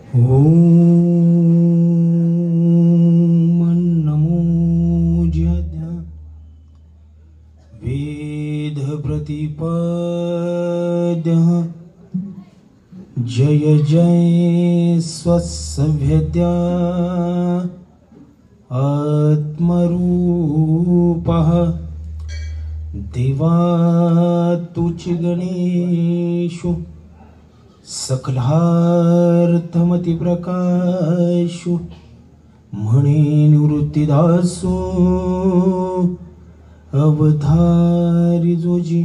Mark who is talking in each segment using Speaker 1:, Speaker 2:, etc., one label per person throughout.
Speaker 1: ओम नमो जया वेद प्रतिपद्य जय जय स्वसभ्यता आत्मरूपः देवातुच गणेशु सकलार्थमति प्रकाशु म्हणे निवृत्तिदासो अवधारी जोजी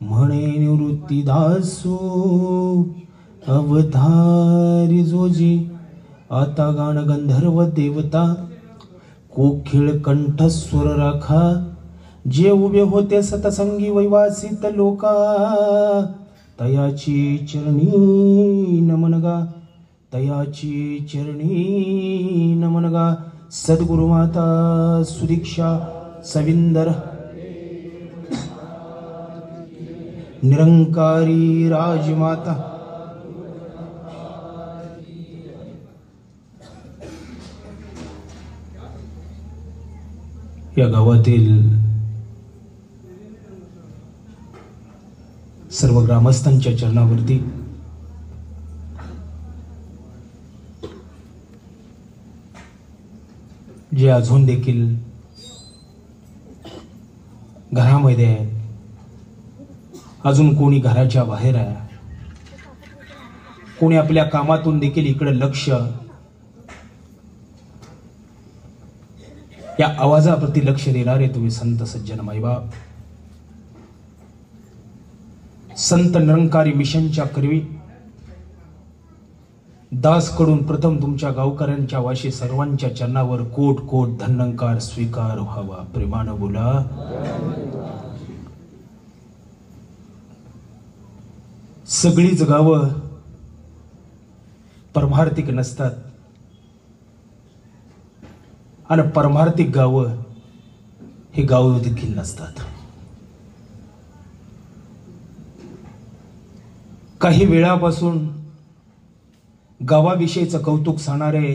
Speaker 1: म्हणे निवृत्तिदासो अवधारी जोजी आता गाण गंधर्व देवता कोकिळ कंठस्वर राखा जे उभे होते सतसंगी वैवासित लोका तयाची चरणी नमनगा तयाची चरणी नमनगा सद्गुरु माता सुदीक्षा सविंदर निरंकारी राजमाता या गावातील सर्व ग्रामस्थांच्या चरणावरती जे अजून देखील घरामध्ये आहे, अजून कोणी घराच्या बाहेर आहे, कोणी आपल्या कामातून देखील इकडे लक्ष या आवाजाप्रती लक्ष देणारे तुम्ही संत सज्जन माईबाप संत निरंकारी मिशनच्या करवी दास कडून प्रथम तुमच्या गावकऱ्यांच्या वाशी सर्वांच्या चरणावर कोट कोट धन्यंकार स्वीकार व्हावा. प्रेमानं बोला. सगळीच गावं परमार्थिक नसतात आणि परमार्थिक गावं हे गाव देखील नसतात. काही वेळापासून गावाविषयीचं कौतुक सांगणारे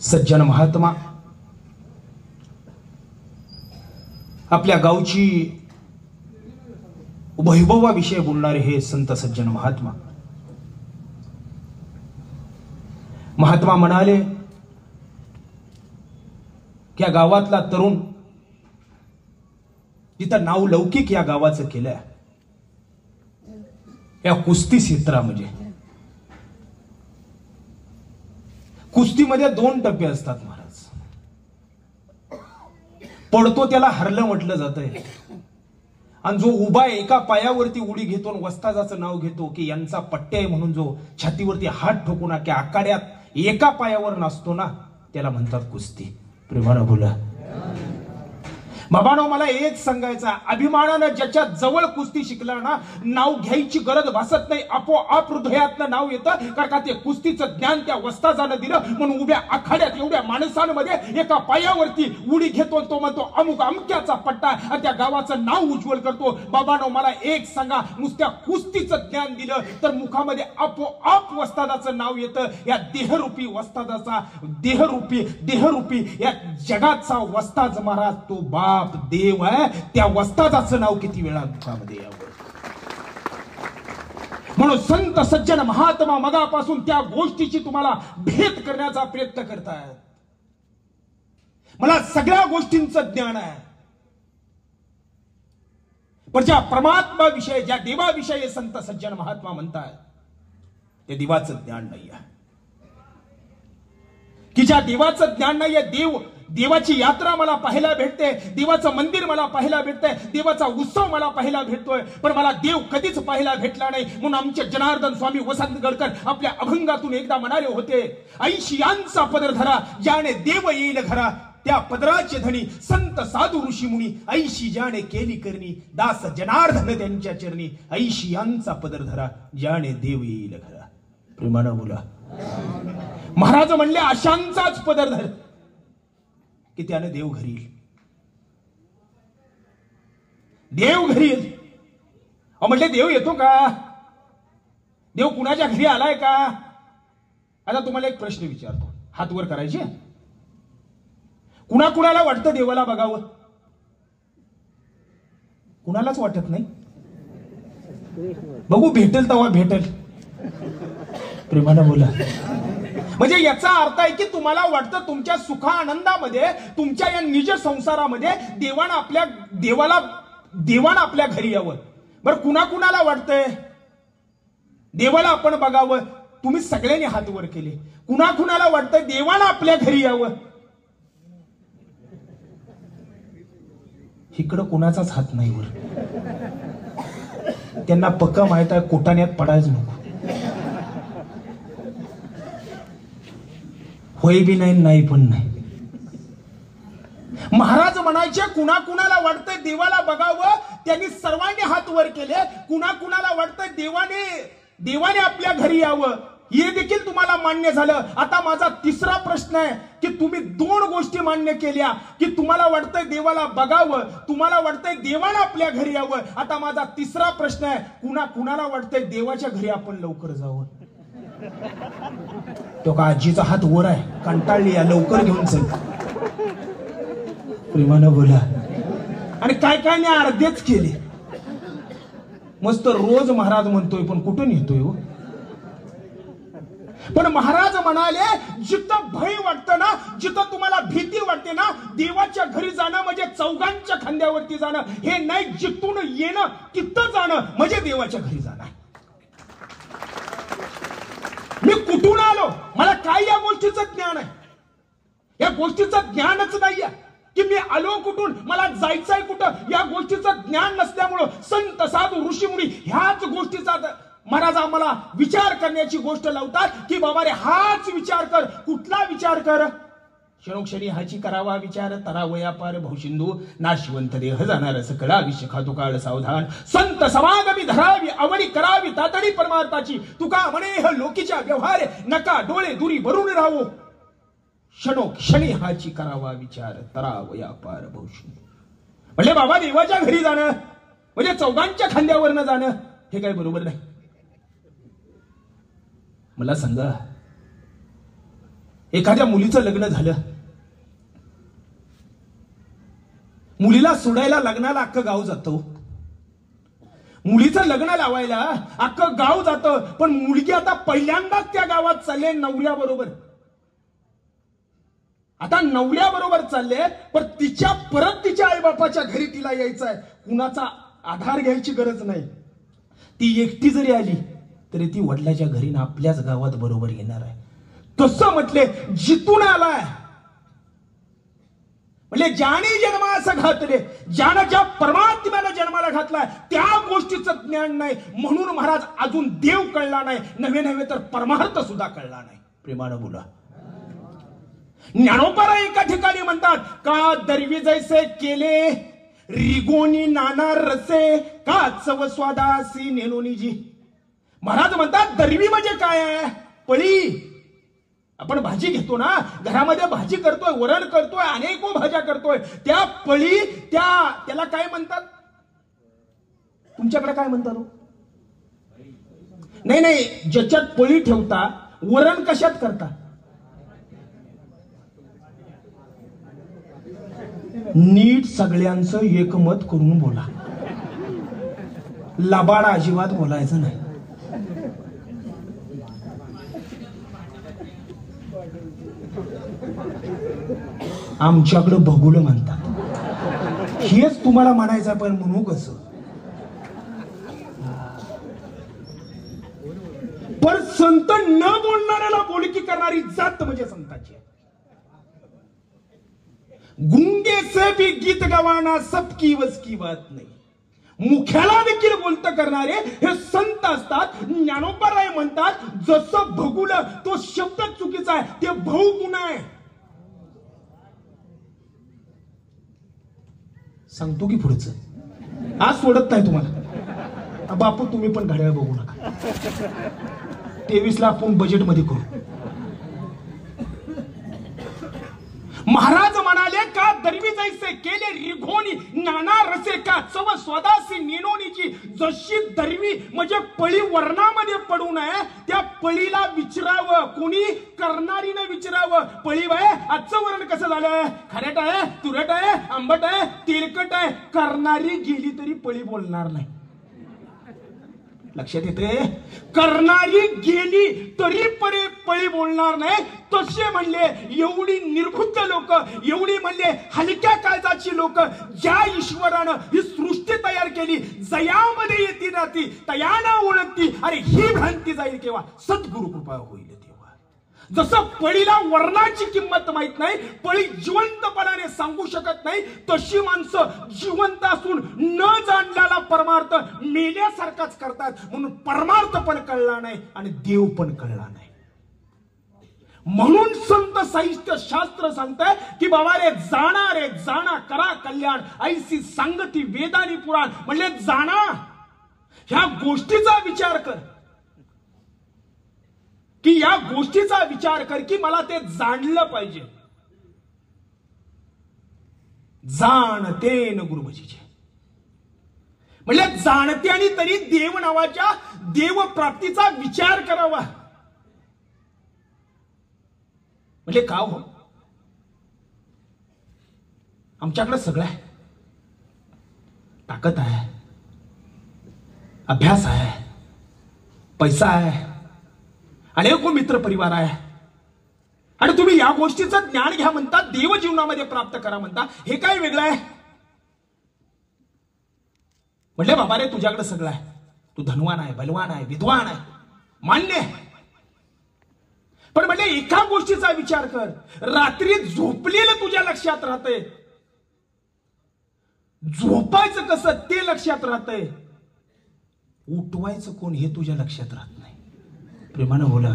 Speaker 1: सज्जन महात्मा आपल्या गावची वैभवाविषयी बोलणारे हे संत सज्जन महात्मा म्हणाले की या गावातला तरुण जिथं नाव लौकिक या गावाचं केलंय या कुस्ती क्षेत्रामध्ये. कुस्तीमध्ये 2 टप्पे असतात महाराज. पडतो त्याला हरलं म्हटलं जातंय आणि जो उभा एका पायावरती उडी घेतो वस्तादाचं नाव घेतो की यांचा पट्टे आहे म्हणून जो छातीवरती हात ठोकून की आखाड्यात एका पायावर नाचतो ना त्याला म्हणतात कुस्ती. प्रेमानं बोला. बाबांनो मला एक सांगायचं, अभिमानानं ज्याच्या जवळ कुस्ती शिकला ना नाव घ्यायची गरज भासत नाही, आपोआप हृदयातनं नाव येतं. कारण का ते कुस्तीचं ज्ञान त्या वस्तादानं दिलं म्हणून उभ्या आखाड्यात एवढ्या माणसांमध्ये एका पायावरती उडी घेतो तो म्हणतो अमुक अमक्याचा पट्टा आणि त्या गावाचं नाव उज्ज्वल करतो. बाबांनो मला एक सांगा, नुसत्या कुस्तीचं ज्ञान दिलं तर मुखामध्ये आपोआप वस्तादाचं नाव येतं. या देहरूपी वस्तादाचा देहरूपी या जगाचा वस्ताद महाराज तो बाप देव आहे. त्या वस्तादाचं नाव किती वेळा मुखामध्ये यावं. म्हणून संत सज्जन महात्मा मगापासून त्या गोष्टीची तुम्हाला भेट करण्याचा प्रयत्न करतायत. मला सगळ्या गोष्टींचं ज्ञान आहे पण ज्या परमात्मा विषयी ज्या देवाविषयी संत सज्जन महात्मा म्हणतात ते देवाचं ज्ञान नाही आहे. की ज्या देवाचं ज्ञान नाहीये, देवाची यात्रा मला पाहायला भेटते, देवाचं मंदिर मला पाहायला भेटतंय, देवाचा उत्सव मला पाहायला भेटतोय पण मला देव कधीच पाहायला भेटला नाही. म्हणून आमचे जनार्दन स्वामी वसंतगडकर आपल्या अभंगातून एकदा म्हणाले होते, ऐशियांचा पदर धरा ज्याने देव येईल घरा, त्या पदराचे धनी संत साधू ऋषी मुनी, ऐशी ज्याने केली करणी दास जनार्दन त्यांच्या चरणी, ऐशियांचा पदर धरा ज्याने देव येईल घरा. प्रेमानं बोला. महाराज म्हणले अशांचाच पदर धर की त्याने देव घरी येईल. देव घरी येईल. म्हटले देव येतो का? देव कुणाच्या घरी आलाय का? आता तुम्हाला एक प्रश्न विचारतो, हात वर करायचे. कुणाला वाटतं देवाला बघावं? कुणालाच वाटत नाही. बघू भेटेल तेव्हा भेटेल. प्रेमानं बोला. म्हणजे याचा अर्थ आहे की तुम्हाला वाटतं तुमच्या सुखा आनंदामध्ये, तुमच्या या निज संसारामध्ये देवानं आपल्या घरी यावं. बरं कुणाला वाटतंय देवाला आपण बघावं? तुम्ही सगळ्यांनी हात वर केले. कुणाला वाटतंय देवानं आपल्या घरी यावं? इकडं कुणाचाच हात नाही वर. त्यांना पक्का माहित आहे कोटाण्यात पडायच नको. होय बी नाही, नाही पण नाही. महाराज म्हणायचे कुणाला वाटतंय देवाला बघावं? त्यांनी सर्वांनी हात वर केले. कुणाला वाटतंय देवाने आपल्या घरी यावं? हे देखील तुम्हाला मान्य झालं. आता माझा तिसरा प्रश्न आहे की तुम्ही दोन गोष्टी मान्य केल्या की तुम्हाला वाटतंय देवाला बघावं, तुम्हाला वाटतंय देवानं आपल्या घरी यावं. आता माझा तिसरा प्रश्न आहे, कुणाला वाटतंय देवाच्या घरी आपण लवकर जावं? तो का आजीचा हात वर आहे, कंटाळली या, लवकर घेऊन चल. प्रेमानं बोला. आणि काय नाही अर्धेच केले. मस्त रोज महाराज म्हणतोय पण कुठून येतोय हो? पण महाराज म्हणाले जिथं भय वाटतं ना, जिथं तुम्हाला भीती वाटते ना, देवाच्या घरी जाणं म्हणजे चौघांच्या खांद्यावरती जाणं हे नाही. जिथून येणं तिथं जाणं म्हणजे देवाच्या घरी जाणं. मी कुठून आलो, मला काय या गोष्टीचं ज्ञान आहे? या गोष्टीचं ज्ञानच नाहीये की मी आलो कुठून, मला जायचंय कुठं, या गोष्टीचं ज्ञान नसल्यामुळं संत साधू ऋषीमुनी ह्याच गोष्टीचा महाराज आम्हाला विचार करण्याची गोष्ट लावतात की बाबा रे हाच विचार कर. कुठला विचार कर? क्षणोक्षणी हाची करावा विचार, तरावया पार भवसिंधू, नाशिवंत देह जाणार सकळ आयुष्य खातो काळ सावधान. संत समागमी धरावी आवडी करावी तातडी परमार्थाची, तुका म्हणे लोकीच्या व्यवहार नका डोळे दुरी भरून राहू. क्षणोक्षणी हाची करावा विचार, तरावया पार भवसिंधू. म्हणजे बाबा देवाच्या घरी जाणं म्हणजे चौघांच्या खांद्यावरनं जाणं हे काय बरोबर नाही. मला सांगा, एखाद्या मुलीचं लग्न झालं, मुलीला सोडायला लग्नाला अख्खं गाव जातो. मुलीचं लग्न लावायला अख्खं गाव जातं, पण मुलगी आता पहिल्यांदाच त्या गावात चालले नवऱ्याबरोबर. आता नवऱ्याबरोबर चालले, पण परत तिच्या आईबापाच्या घरी तिला यायचं आहे. कुणाचा आधार घ्यायची गरज नाही. ती एकटी जरी आली तरी ती वडिलाच्या घरी ना आपल्याच गावात बरोबर येणार आहे. तसं म्हटले जिथून आलाय म्हणजे ज्याने जन्मास घातले, ज्यानं ज्या परमात्म्याला जन्माला घातलाय त्या गोष्टीचं ज्ञान नाही. म्हणून महाराज अजून देव कळला नाही, नव्हे तर परमार्थ सुद्धा कळला नाही. प्रेमानं बोला. ज्ञानोबा एका ठिकाणी म्हणतात का दरवी जैसे केले रिगोनी नाना रसे, का चव स्वादासी नेनोनी जी. महाराज म्हणतात दरवी म्हणजे काय आहे? पळी. आपण भाजी घेतो ना, घरामध्ये भाजी करतोय, वरण करतोय, अनेको भाज्या करतोय, त्या पळी त्याला काय म्हणतात? तुमच्याकडे काय म्हणतात? नाही, ज्याच्यात पळी ठेवता वरण कशात करता? नीट सगळ्यांचं एकमत करून बोला. लबाडा अजिबात बोलायचं नाही. आमच्याकडे भगुल म्हणतात. हेच तुम्हाला म्हणायचं, पण म्हणू कसं? पण संत न बोलणाऱ्याला बोलकी करणारी जात म्हणजे संताची. गुंगे से भी गीत गवाना सबकी वस की बात नाही. मुख्याला देखील बोलत करणारे हे संत असतात. ज्ञानोबा म्हणतात जसं भगुल तो शब्द चुकीचा आहे, ते बहुगुण आहे. सांगतो की पुढचं, आज सोडत नाही तुम्हाला. बापू तुम्ही पण घड्याळ बघू नका. 23ला आपण बजेट मध्ये करू. महाराज म्हणाले झाले का दरवी जैसे केले रिघोनी नाना रसे का चव स्वदासी नेनोनीची जशी दरवी म्हणजे पळी वर्णामध्ये पडू नये त्या पळीला विचारावं कोणी करणारीने विचारावं पळी बाय आजचं वर्ण कसं झालं खारट आहे तुरट आहे आंबट आहे तेलकट आहे करणारी गेली तरी पळी बोलणार नाही लक्षात येते करणारी गेली तरी पळी बोलणार नाही तसे म्हणले एवढी निर्बुद्ध लोक एवढी म्हणले हलक्या काळजाची लोक ज्या ईश्वरानं ही सृष्टी तयार केली जयामध्ये येती राहती तयाना ओळखती अरे ही भ्रांती जाईल केव्हा सद्गुरु कृपा होईल जसं पळीला वर्णाची किंमत माहित नाही पळी जिवंतपणाने सांगू शकत नाही तशी माणसं जिवंत असून न जाणलेला परमार्थ मेल्यासारखाच करतात म्हणून परमार्थ पण कळला नाही आणि देव पण कळला नाही म्हणून संत साहित्य शास्त्र सांगताय की बाबा रे जाणा करा कल्याण ऐसी सांगती वेदानी पुराण म्हणले जाणा ह्या गोष्टीचा विचार कर की या गोष्टीचा विचार कर की मला ते जाणलं पाहिजे जाणतेन गुरुभजीचे म्हणजे जाणते आणि तरी देव नावाच्या देवप्राप्तीचा विचार करावा म्हणजे का हो आमच्याकडे सगळं आहे ताकद आहे अभ्यास आहे पैसा आहे अनेक मित्र परिवार आहे आणि तुम्ही या गोष्टीचं ज्ञान घ्या म्हणता देव जीवनामध्ये प्राप्त करा म्हणता हे काय वेगळं आहे म्हणले बाबा रे तुझ्याकडे सगळं आहे तू धनवान आहे बलवान आहे विद्वान आहे मान्य आहे पण म्हणले एका गोष्टीचा विचार कर रात्री झोपलेलं तुझ्या लक्षात राहतंय झोपायचं कसं ते लक्षात राहतंय उठवायचं कोण हे तुझ्या लक्षात राहत नाही प्रेमानं बोला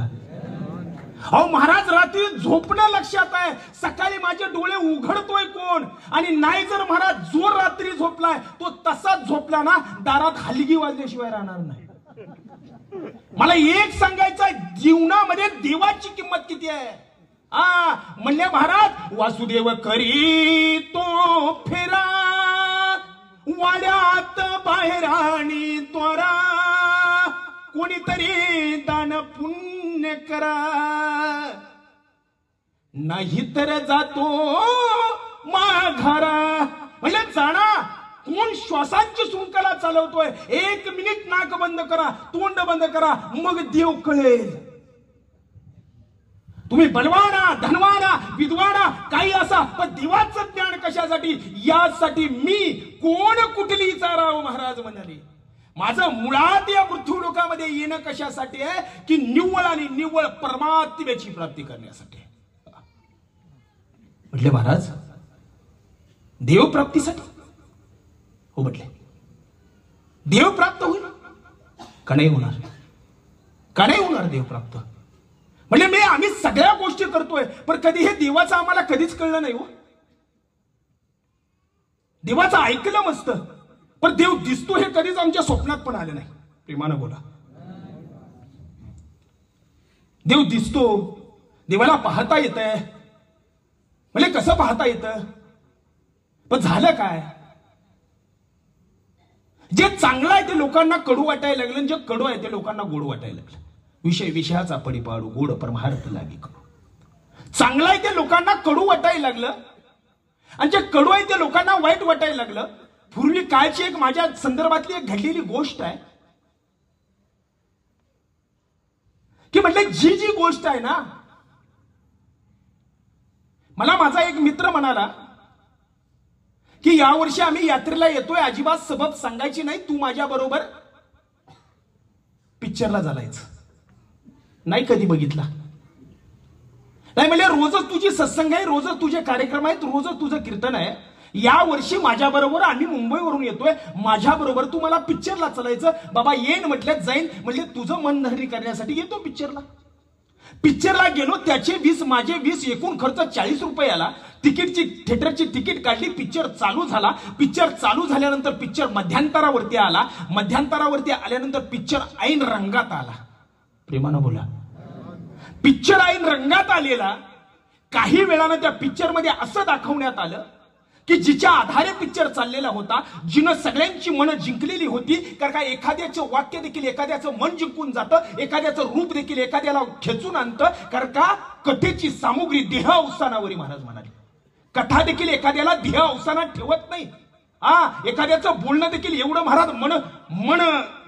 Speaker 1: अहो महाराज रात्री झोपणं लक्षात आहे सकाळी माझे डोळे उघडतोय कोण आणि नाही जर महाराज जो रात्री झोपलाय तो तसाच झोपला ना दारात हलगी वाजल्याशिवाय राहणार नाही मला एक सांगायचं आहे जीवनामध्ये देवाची किंमत किती आहे म्हणले महाराज वासुदेव करी तो फेरा वाड्यात बाहेराणी त्वरा कोणीतरी दान पुण्य करा नाहीतर जातो माघारा म्हणजे जाणा कोण श्वासांची शृंखला चालवतोय 1 मिनिट नाक बंद करा तोंड बंद करा मग देव कळेल तुम्ही बलवाना धनवाना विद्वाना काही असा पण देवाचं ज्ञान कशासाठी यासाठी मी कोण कुठली चाराव महाराज म्हणाले माझं मुळात या पृथ्वी लोकामध्ये येणं कशासाठी आहे की निव्वळ आणि निव्वळ परमात्म्याची प्राप्ती करण्यासाठी म्हटले महाराज देव प्राप्तीसाठी हो म्हटले देव प्राप्त होईल का नाही होणार देव प्राप्त म्हणजे आम्ही सगळ्या गोष्टी करतोय पण कधी हे देवाचं आम्हाला कधीच कळलं नाही हो देवाचं ऐकलं मस्त पण देव दिसतो हे कधीच आमच्या स्वप्नात पण आले नाही प्रेमानं बोला देव दिसतो देवाला पाहता येतंय म्हणजे कसं पाहता येतं पण झालं काय जे चांगलं आहे ते लोकांना कडू वाटायला लागलं जे कडू आहे ते लोकांना गोड वाटायला लागलं विषयाचा पडिपाडू गोड परमार्थ लागी कडू चांगलं आहे ते लोकांना कडू वाटायला लागलं आणि जे कडू आहे ते लोकांना वाईट वाटायला लागलं पूर्वी काळची एक माझ्या संदर्भातली एक घडलेली गोष्ट आहे की म्हटलं जी गोष्ट आहे ना मला माझा एक मित्र म्हणाला की यावर्षी आम्ही यात्रेला येतोय अजिबात सबब सांगायची नाही तू माझ्या बरोबर पिक्चरला जायचं नाही कधी बघितला नाही म्हणजे रोजच तुझी सत्संग आहे रोजच तुझे कार्यक्रम आहेत रोजच तुझं कीर्तन आहे या वर्षी माझ्या बरोबर आम्ही मुंबईवरून येतोय माझ्या बरोबर तू मला पिक्चरला चालायचं बाबा येईन म्हटलं जाईन म्हणजे तुझं मन धरणी करण्यासाठी येतो पिक्चरला गेलो त्याचे 20 माझे 20 एकूण खर्च 40 रुपये आला थिएटरची तिकीट काढली पिक्चर चालू झाल्यानंतर पिक्चर मध्यांतरावरती आल्यानंतर पिक्चर ऐन रंगात आला प्रेमानं बोला पिक्चर ऐन रंगात आलेला काही वेळानं त्या पिक्चर मध्ये असं दाखवण्यात आलं की जिच्या आधारे पिक्चर चाललेला होता, जिनं सगळ्यांची मनं जिंकलेली होती, कारण का एखाद्याचं वाक्य देखील एखाद्याचं मन जिंकून जातं, एखाद्याचं रूप देखील एखाद्याला खेचून आणतं, कारण का कथेची सामुग्री देह अवसानावरी महाराज म्हणाले. कथा देखील एखाद्याला देह अवसानात ठेवत नाही. एखाद्याचं बोलणं देखील एवढं महाराज मन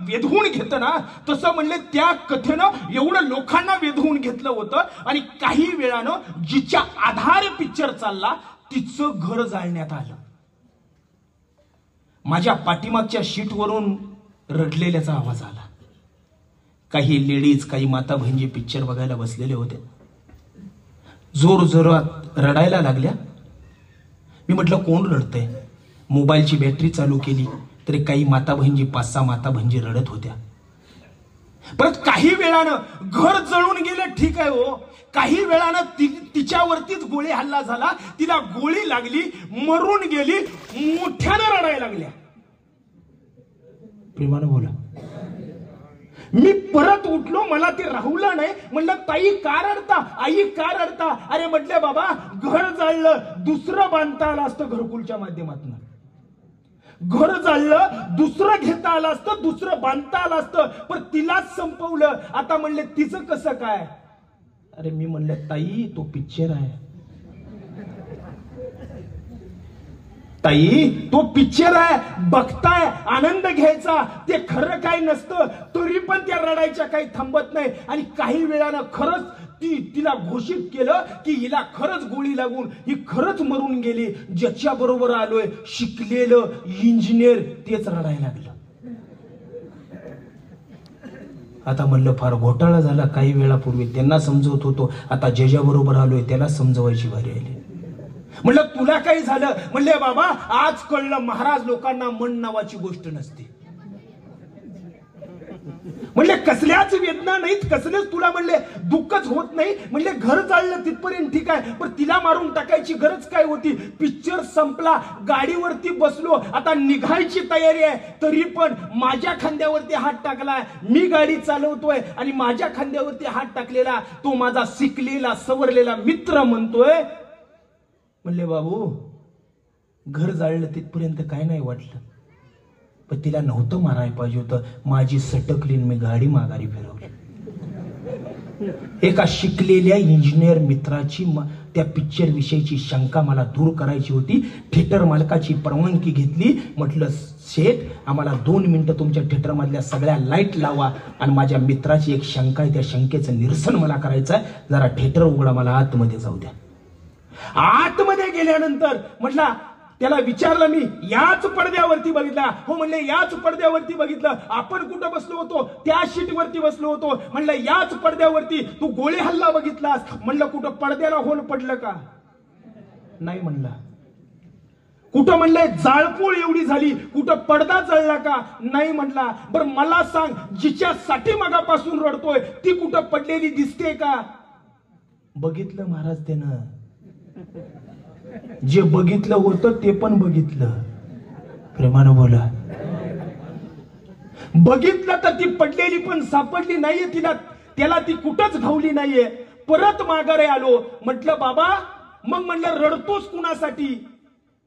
Speaker 1: वेधवून घेतं ना, तसं म्हणले त्या कथेनं एवढं लोकांना वेधवून घेतलं होतं. आणि काही वेळानं जिच्या आधारे पिक्चर चालला तिचं घर जाळण्यात आलं. माझ्या पाठीमागच्या शीटवरून रडलेल्याचा आवाज आला. काही लेडीज, काही माता बहिणी पिक्चर बघायला बसलेले होते, जोर जोरात रडायला लागल्या. मी म्हटलं कोण रडतंय? मोबाईलची बॅटरी चालू केली तरी काही माता बहिणी, 5-6 माता बहिणी रडत होत्या. परत काही वेळानं घर जळून गेलं, ठीक आहे हो, काही वेळानं तिच्यावरतीच गोळी हल्ला झाला, तिला गोळी लागली, मरून गेली, मोठ्यानं रडायला लागल्या. प्रेमानं बोला. मी परत उठलो, मला ते राहुलं नाही. म्हणलं ताई का रडता, आई का रडता? अरे म्हटले बाबा घर जाळलं, दुसरं बांधता आलं असतं घरकुलच्या माध्यमातून. घर जाळलं, दुसरं घेता आलं असतं, दुसरं बांधता आलं असतं, पण तिलाच संपवलं. आता म्हणले तिचं कसं काय? अरे मी म्हणलं ताई तो पिक्चर आहे, ताई तो पिक्चर आहे, बघताय, आनंद घ्यायचा, ते खरं काय नसतं. तरी पण त्या रडायच्या काही थांबत नाही. आणि काही वेळानं खरंच तिला घोषित केलं की हिला खरंच गोळी लागून ही खरंच मरून गेली. ज्याच्या बरोबर आलोय शिकलेलं इंजिनियर, तेच रडायला लागलं. आता म्हणलं फार घोटाळा झाला. काही वेळापूर्वी त्यांना समजवत होतो, आता ज्याच्या बरोबर आलोय त्याला समजवायची बारी आली. म्हणलं तुला काही झालं? म्हणले बाबा आज कळलं महाराज, लोकांना मन नावाची गोष्ट नसते. म्हणले कसल्याच वेदना नाहीत, कसलेच तुला म्हणले दुःखच होत नाही. म्हणले घर जाळलं तिथपर्यंत ठीक आहे, पण तिला मारून टाकायची गरज काय होती? पिक्चर संपला, गाडीवरती बसलो, आता निघायची तयारी आहे, तरी पण माझ्या खांद्यावरती हात टाकलाय. मी गाडी चालवतोय आणि माझ्या खांद्यावरती हात टाकलेला तो माझा शिकलेला सवरलेला मित्र म्हणतोय, म्हणले बाबू घर जाळलं तिथपर्यंत काय नाही वाटलं, पण तिला नव्हतं मारायला पाहिजे होतं. माझी सटकली, मी गाडी माघारी फिरवली. एका शिकलेल्या इंजिनियर मित्राची त्या पिक्चर विषयीची शंका मला दूर करायची होती. थिएटर मालकाची परवानगी घेतली. म्हटलं शेठ आम्हाला 2 मिनिटं तुमच्या थिएटर मधल्या सगळ्या लाईट लावा आणि माझ्या मित्राची एक शंका आहे, त्या शंकेचं निरसन मला करायचं आहे, जरा थिएटर उघडा, मला आतमध्ये जाऊ द्या. आतमध्ये गेल्यानंतर म्हटलं, त्याला विचारलं मी, याच पडद्यावरती बघितला? हो म्हणले याच पडद्यावरती बघितलं. आपण कुठं बसलो होतो? त्या शीटवरती बसलो होतो. म्हणलं याच पडद्यावरती. तू गोळी हल्ला बघितलास? म्हणलं कुठं पडद्याला होल पडलं का? नाही म्हणला. कुठं म्हणले जाळपोळ एवढी झाली, कुठं पडदा जळला का? नाही म्हटला. बरं मला सांग, जिच्यासाठी मगापासून रडतोय ती कुठं पडलेली दिसते का? बघितलं महाराज त्यानं, जे बघितलं होतं ते पण बघितलं. प्रेमानं बोला. बघितलं तर ती पडलेली पण सापडली नाहीये, त्याला ती कुठंच घावली नाहीये. परत माघारे आलो. म्हटलं बाबा मग म्हणलं रडतोस कुणासाठी?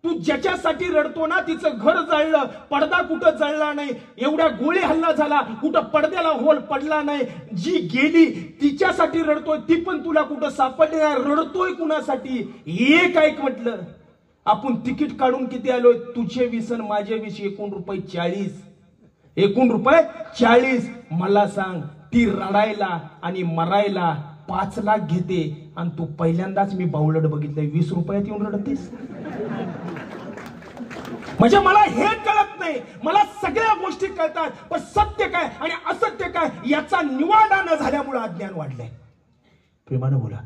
Speaker 1: तू ज्याच्यासाठी रडतो ना तिचं घर जळलं, पडदा कुठं जळला नाही, एवढ्या गोळी हल्ला झाला, कुठं पडद्याला होल पडला नाही, जी गेली तिच्यासाठी रडतोय, ती पण तुला कुठं सापडली नाही, रडतोय कुणासाठी? एक ऐक म्हटलं, आपण तिकीट काढून किती आलोय? तुझे 20 आणि माझे 20, एकूण रुपये 40. एकूण रुपये 40. मला सांग, ती रडायला आणि मरायला 5 लाख घेते आणि तू पहिल्यांदाच मी बावलट बघितलंय 20 रुपयात येऊन रडतेस. म्हणजे मला हे कळत नाही, मला सगळ्या गोष्टी कळतात, पण सत्य काय आणि असत्य काय याचा निवाडा न झाल्यामुळे अज्ञान वाढलंय. प्रेमानं बोला.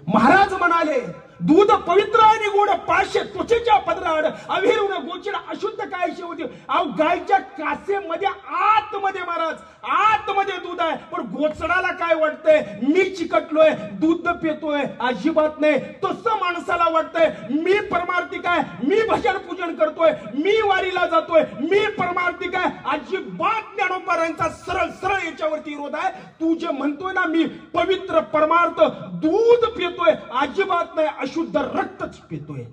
Speaker 1: महाराज म्हणाले दूध पवित्र आणि गोड पाशे त्वचेच्या पदराड अविरून गोचिड अशुद्ध काय होती. अहो गायच्या कासेमध्ये आतमध्ये महाराज आतमध्ये दूध आहे, पण गोचडाला काय वाटतंय मी चिकटलोय दूध पितोय. अजिबात नाही. तसं माणसाला वाटतंय मी परमार्थिक आहे, मी भजन पूजन करतोय, मी वारीला जातोय, मी परमार्थिक आहे. अजिबात ज्ञानोबारांचा सरळ सरळ याच्यावरती विरोध आहे. तू जे म्हणतोय ना मी पवित्र परमार्थ दूध पितोय, अजिबात नाही, अशुद्ध रक्तच पितोय.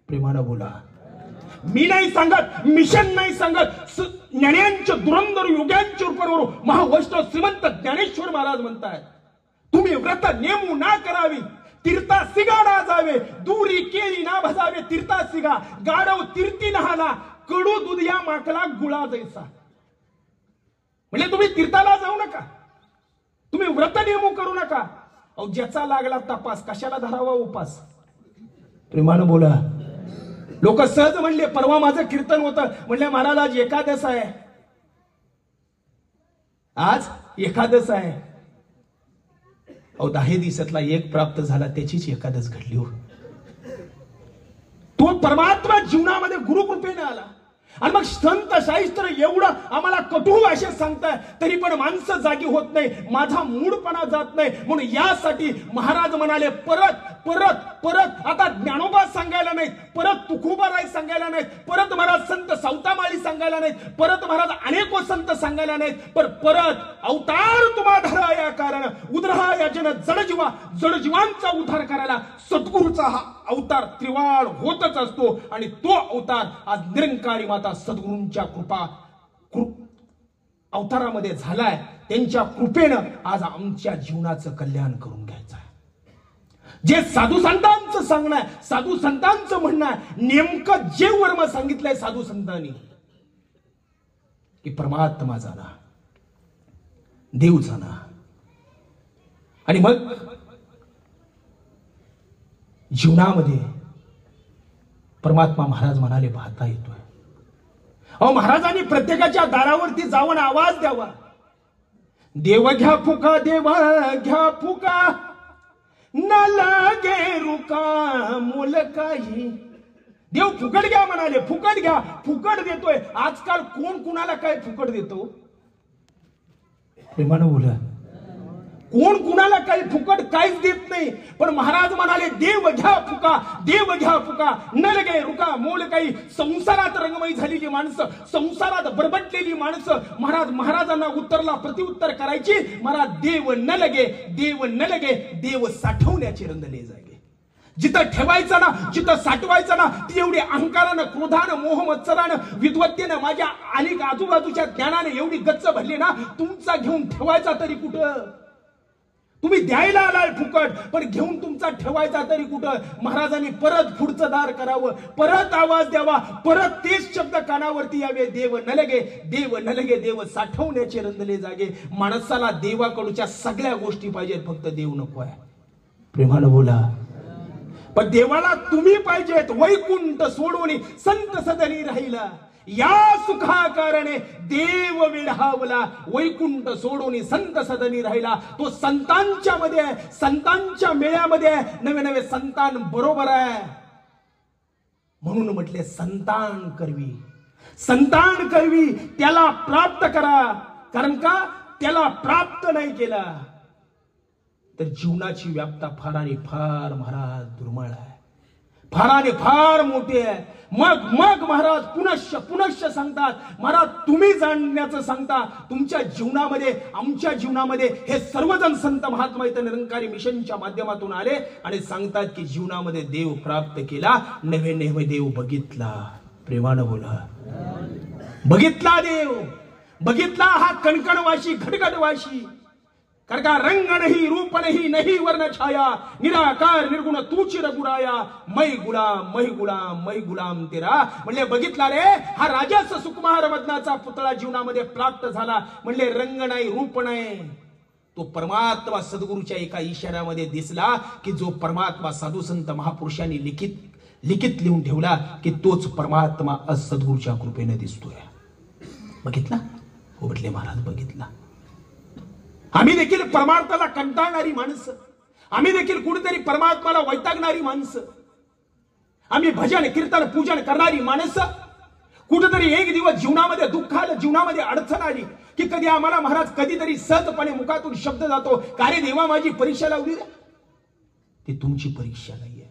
Speaker 1: प्रेमानं बोला. मी नाही सांगत, मिशन नाही सांगत, ज्ञान्यांच्या दुरंदर योग्यांच्या रूपावर महावैष्णव श्रीमंत ज्ञानेश्वर महाराज म्हणतायत तुम्ही व्रत नेमू ना करावी, तीर्था सिगा ना जावे, दूरी केळी ना भजावे. तीर्था सिगा गाडव तीर्थी नहाला, कडू दूध या माकला गुळा जैसा. म्हणजे तुम्ही तीर्थाला जाऊ नका, तुम्ही व्रत नेमू करू नका. अहो ज्याचा लागला तपास कशाला धरावा उपास. प्रेमानं बोला. लोक सहज म्हणले, परवा माझं कीर्तन होतं, म्हणले महाराज आज एकादश आहे, आज एकादश आहे. अहो 10 दिवसातला एक प्राप्त झाला त्याचीच एकादश घडली हो. तो परमात्मा जीवनामध्ये गुरुकृपेने आला. आणि मग संत शास्त्र एवढं आम्हाला कटू भाषेत सांगताय तरी पण माणसं जागी होत नाही, माझा मूडपणा जात नाही. म्हणून यासाठी महाराज म्हणाले परत परत परत. आता ज्ञानोबा सांगायला नाहीत, परत तुकोबाराय सांगायला नाहीत, परत महाराज संत सावतामाळी सांगायला नाहीत, परत महाराज अनेको संत सांगायला नाहीत, पण परत अवतार तुम्हा धरा या कारण उदरहा या जन जडजीवा, जडजीवांचा उद्धार करायला सद्गुरूचा हा अवतार त्रिवाळ होतच असतो. आणि तो अवतार आज निरंकारी माता सद्गुरूंच्या कृपा अवतारामध्ये झालाय. त्यांच्या कृपेनं आज आमच्या जीवनाचं कल्याण करून घ्यायचं आहे. जे साधू संतांचं सांगणं आहे, साधू संतांचं म्हणणं आहे, नेमकं जे वर्म सांगितलंय साधू संतांनी की परमात्मा जाणा, देव जाणा. आणि मग जीवनामध्ये परमात्मा महाराज म्हणाले पाहता येतोय. अहो महाराजांनी प्रत्येकाच्या दारावरती जाऊन आवाज द्यावा, देव घ्या फुका, देव घ्या फुका, न लागे रुका मूल काही. देव फुकट घ्या म्हणाले, फुकट घ्या. फुकट देतोय. आजकाल कोण कुणाला काय फुकट देतो. प्रेमानं बोला. कोण कुणाला काही फुकट काहीच देत नाही. पण महाराज म्हणाले देव घ्या फुका, देव घ्या फुका, न लगे रुका मोल काही. संसारात रंगमयी झालेली माणसं, संसारात बरबटलेली माणसं महाराजांना उत्तरला प्रत्युत्तर करायची. महाराज देव न लगे, देव न लगे, देव साठवण्याचे रंगले जागे. जिथं ठेवायचं ना, जिथं साठवायचं ना, ती एवढी अहंकारानं, क्रोधानं, मोहमत्सरानं, विद्वत्तेनं, माझ्या अनेक आजूबाजूच्या ज्ञानाने एवढी गच्च भरली ना, तुमचा घेऊन ठेवायचा तरी कुठं. तुम्ही द्यायला आलाय फुकट, पण घेऊन तुमचा ठेवायचा तरी कुठं. महाराजांनी परत पुढचं दार करावं, परत आवाज द्यावा, परत तेच शब्द कानावरती यावे, देव न लगे, देव न लगे, देव साठवण्याचे रंधले जागे. माणसाला देवाकडूच्या सगळ्या गोष्टी पाहिजेत, फक्त देव नको आहे. प्रेमानं बोला. पण देवाला तुम्ही पाहिजेत. वैकुंठ सोडून संत सदनी राहिला, या सुखा कारणे देव विढावला. वैकुंठ सोडून संत सदनी राहिला. तो संतांच्या मध्ये आहे, संतांच्या मेळ्यामध्ये आहे, नवे नवे संतान बरोबर आहे. म्हणून म्हटले संतान करवी, संतान करवी, त्याला प्राप्त करा. कारण का त्याला प्राप्त नाही केला तर जीवनाची व्याप्ता फार आणि फार महाराज दुर्मिळ आहे, फार आणि फार मोठी आहे. मग मग महाराज पुनश्च पुनश्च सांगतात, महाराज तुम्ही जाणण्याचं सांगता. तुमच्या जीवनामध्ये, आमच्या जीवनामध्ये हे सर्वजण संत महात्मा इथं निरंकारी मिशनच्या माध्यमातून आले आणि सांगतात की जीवनामध्ये देव प्राप्त केला, नवे नवे देव बघितला. प्रेमानं बोला. बघितला देव, बघितला हा कणकणवाशी, घटघटवाशी. कारण का रंग नहीं, रूप नहीं, नहीं वर्ण छाया, निराकार निर्गुण तूच रघुराया, मै गुलाम मै गुलाम तेरा. म्हणले बघितला रे, हा राजाच सुकुमार वदनाचा पुतळा जीवनामध्ये प्राप्त झाला. म्हणले रंग नाही, रूप नाही, तो परमात्मा सद्गुरूच्या एका इशाऱ्यामध्ये दिसला की जो परमात्मा साधू संत महापुरुषांनी लिखित लिहून ठेवला की तोच परमात्मा सद्गुरूच्या कृपेने दिसतोय. बघितला हो म्हटले महाराज, बघितला. आम्ही देखील परमार्थाला कंटाळणारी माणसं, आम्ही देखील कुठेतरी परमात्माला वैतागणारी माणसं, आम्ही भजन कीर्तन पूजन करणारी माणसं, कुठेतरी एक दिवस जीवनामध्ये दुःख आलं, जीवनामध्ये अडचण आली की कधी आम्हाला महाराज कधीतरी सहजपणे मुखातून शब्द जातो, का रे देवा माझी परीक्षा लावली रे. ती तुमची परीक्षा नाहीये.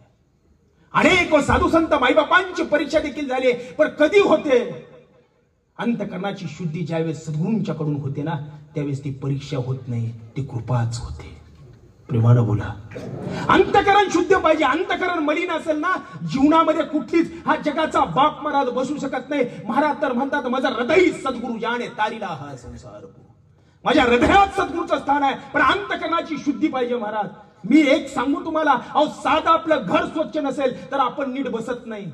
Speaker 1: अनेक साधू संत माईबापांची परीक्षा देखील झाली, पण कधी होते? अंतकरणाची शुद्धी ज्यावेळेस सद्गुरूंच्याकडून होते ना, त्यावेळेस ती परीक्षा होत नाही, ती कृपाच होते. प्रेमानं बोला. अंतकरण शुद्ध पाहिजे. अंतकरण मलिन असेल ना, जीवनामध्ये कुठलीच हा जगाचा बाप महाराज बसू शकत नाही. महाराज तर म्हणतात माझा हृदय सद्गुरु जाणे तारीला हा संसार. माझ्या हृदयात सद्गुरूचं स्थान आहे, पण अंतकरणाची शुद्धी पाहिजे महाराज. मी एक सांगू तुम्हाला, अहो साधं आपलं घर स्वच्छ नसेल तर आपण नीट बसत नाही.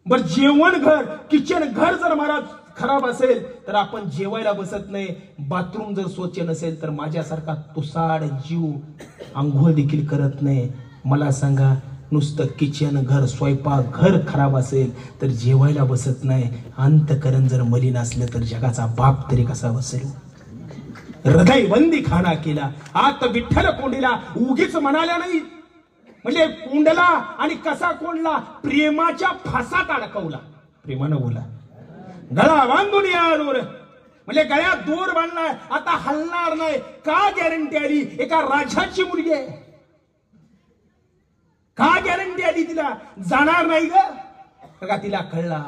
Speaker 1: बर जेवण घर, किचन घर जर महाराज खराब असेल तर आपण जेवायला बसत नाही. बाथरूम जर स्वच्छ नसेल तर माझ्यासारखा तुसाड जीव आंघोळ देखील करत नाही. मला सांगा, नुसतं किचन घर स्वयंपाक घर खराब असेल तर जेवायला बसत नाही. अंतकरण जर मलिन असलं तर जगाचा बाप तरी कसा बसेल? हृदय बंदी खाना केला आत विठ्ठल कोंडीला. उगीच म्हणाल्या नाही, म्हणजे कोंडला आणि कसा कोंडला? प्रेमाच्या फासात अडकवला. प्रेमानं बोला. गळा बांधून यावर, म्हणजे गळ्यात दोर बांधलाय, आता हलणार नाही. का गॅरंटी आली? एका राजाची मुलगी आहे, का गॅरंटी आली तिला जाणार नाही ग? तिला कळला,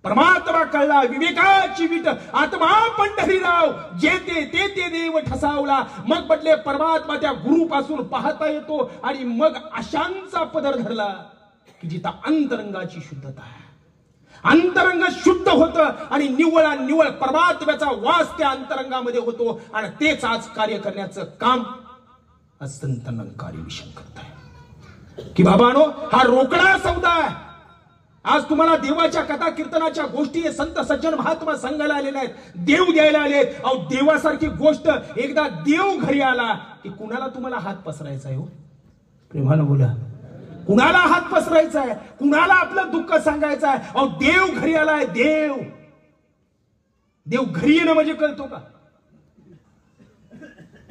Speaker 1: परमात्मा कळला. विवेकाची विट आत्मा पंढरीराव, जे ते देव ठसावला. मग म्हटले परमात्मा त्या गुरुपासून पाहता येतो, आणि मग अशांचा पदर धरला की जिथं अंतरंगाची शुद्धता आहे. अंतरंग शुद्ध होतं आणि निव्वळ परमात्म्याचा वास त्या अंतरंगामध्ये होतो, आणि तेच आज कार्य करण्याचं काम संत नंकारी विषय करत आहे. की बाबानो, हा रोकडा सौदा आहे. आज तुम्हाला देवाच्या कथा कीर्तनाच्या गोष्टी संत सज्जन महात्मा सांगायला आलेले आहेत, देव द्यायला आलेत. अहो देवासारखी गोष्ट, एकदा देव घरी आला की कुणाला तुम्हाला हात पसरायचा आहे? हो प्रेमानं बोला. कुणाला हात पसरायचा आहे? कुणाला आपलं दुःख सांगायचं आहे? अहो देव घरी आलाय. देव घरी येणं म्हणजे कळतो का?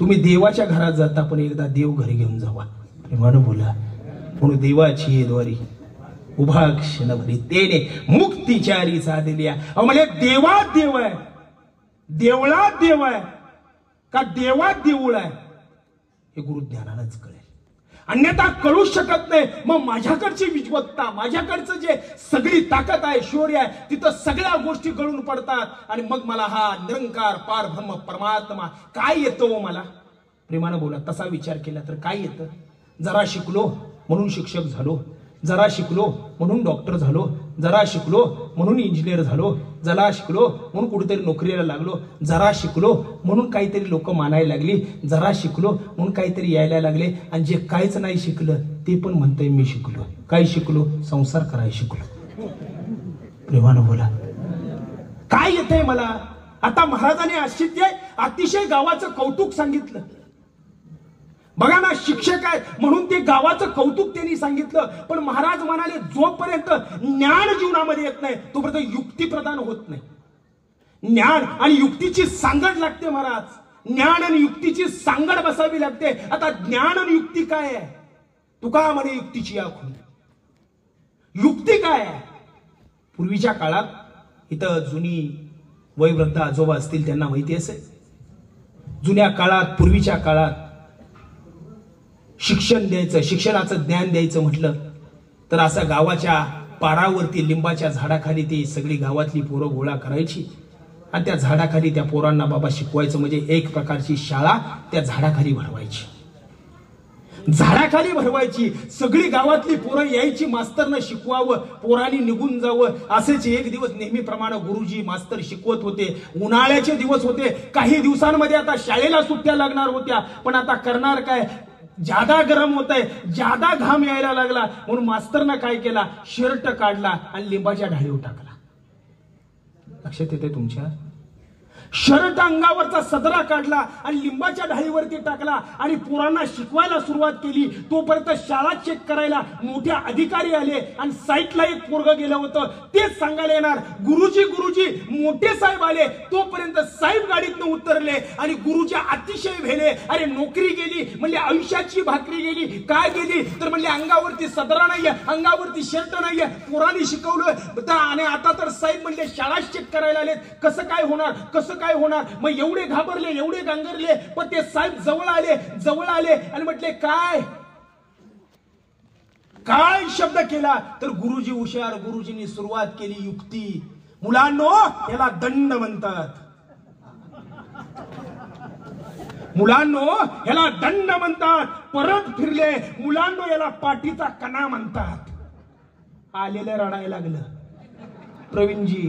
Speaker 1: तुम्ही देवाच्या घरात जाता, पण एकदा देव घरी घेऊन जावा. प्रेमानं बोला. म्हणून देवाची द्वारी उभा क्षणभरी तेने मुक्तिचारी साधल्या. अहो म्हणजे देवात देव आहे, देवळात देव आहे का देवात देऊळ आहे, हे गुरुज्ञानानंच कळेल. अन्यथा कळू शकत नाही. मग माझ्याकडची विज्वत्ता, माझ्याकडचं जे सगळी ताकद आहे, शौर्य आहे, तिथं सगळ्या गोष्टी गळून पडतात. आणि मग मला हा निरंकार पार ब्रह्म परमात्मा काय येतो मला? प्रेमानं बोला. तसा विचार केला तर काय येतं? जरा शिकलो म्हणून शिक्षक झालो, जरा शिकलो म्हणून डॉक्टर झालो, जरा शिकलो म्हणून इंजिनियर झालो, जरा शिकलो म्हणून कुठेतरी नोकरीला लागलो, जरा शिकलो म्हणून काहीतरी लोक मानायला लागली, जरा शिकलो म्हणून काहीतरी यायला लागले. आणि जे काहीच नाही शिकलं ते पण म्हणतंय मी शिकलो. काय शिकलो? संसार करायला शिकलो. प्रेमानं बोला. काय येतंय मला? आता महाराजांनी अतिशय गावाचं कौतुक सांगितलं. बघा ना, शिक्षक आहेत म्हणून ते गावाचं कौतुक त्यांनी सांगितलं. पण महाराज म्हणाले, जोपर्यंत ज्ञान जीवनामध्ये येत नाही तोपर्यंत युक्ती प्रदान होत नाही. ज्ञान आणि युक्तीची सांगड लागते महाराज. ज्ञान आणि युक्तीची सांगड बसावी लागते. आता ज्ञान आणि युक्ती काय आहे? तुका म्हणे युक्तीची आखून. युक्ती काय आहे? पूर्वीच्या काळात इथं जुनी वयोवृद्ध आजोबा असतील त्यांना माहिती असेल. जुन्या काळात, पूर्वीच्या काळात शिक्षण द्यायचं, शिक्षणाचं ज्ञान द्यायचं म्हटलं तर असं गावाच्या पारावरती लिंबाच्या झाडाखाली ती सगळी गावातली पोरं गोळा करायची आणि त्या झाडाखाली त्या पोरांना बाबा शिकवायचं. म्हणजे एक प्रकारची शाळा त्या झाडाखाली भरवायची. झाडाखाली भरवायची, सगळी गावातली पोरं यायची, मास्तरनं शिकवावं, पोरांनी निघून जावं. असेच एक दिवस नेहमीप्रमाणे गुरुजी मास्तर शिकवत होते. उन्हाळ्याचे दिवस होते. काही दिवसांमध्ये आता शाळेला सुट्ट्या लागणार होत्या, पण आता करणार काय? ज्यादा गरम होत आहे, ज्यादा घाम यायला लागला, म्हणून मास्तरनं काय केला? शर्ट काढला आणि लिंबाच्या ढाळीवर टाकला. लक्षात येते तुमच्या? शर्ट अंगावरचा सदरा काढला आणि लिंबाच्या ढाळीवरती टाकला आणि पोरांना शिकवायला सुरुवात केली. तोपर्यंत शाळा चेक करायला मोठे अधिकारी आले आणि साईटला एक पोरग गेलं होतं. तेच सांगायला येणार, गुरुजी गुरुजी. मोठे साहेब आले, तोपर्यंत साहेब गाडीतनं उतरले आणि गुरुजी अतिशय अतिशय भेले. अरे नोकरी गेली म्हणले, आयुष्याची भाकरी गेली. काय गेली तर म्हणले अंगावरती सदरा नाहीये, अंगावरती शर्ट नाहीये, पोरांनी शिकवलं आणि आता तर साहेब म्हणले शाळा चेक करायला आलेत. कसं काय होणार, कसं काय होणार. मग एवढे घाबरले, एवढे गांगरले. पण ते साहेब जवळ आले आणि म्हटले काय काय शब्द केला तर गुरुजी हुशार. गुरुजींनी सुरुवात केली युक्ती. मुलांनो याला दंड म्हणतात, मुलांनो याला दंड म्हणतात. परत फिरले, मुलांनो याला पाठीचा कणा म्हणतात. आलेलं रडायला लागलं प्रवीणजी.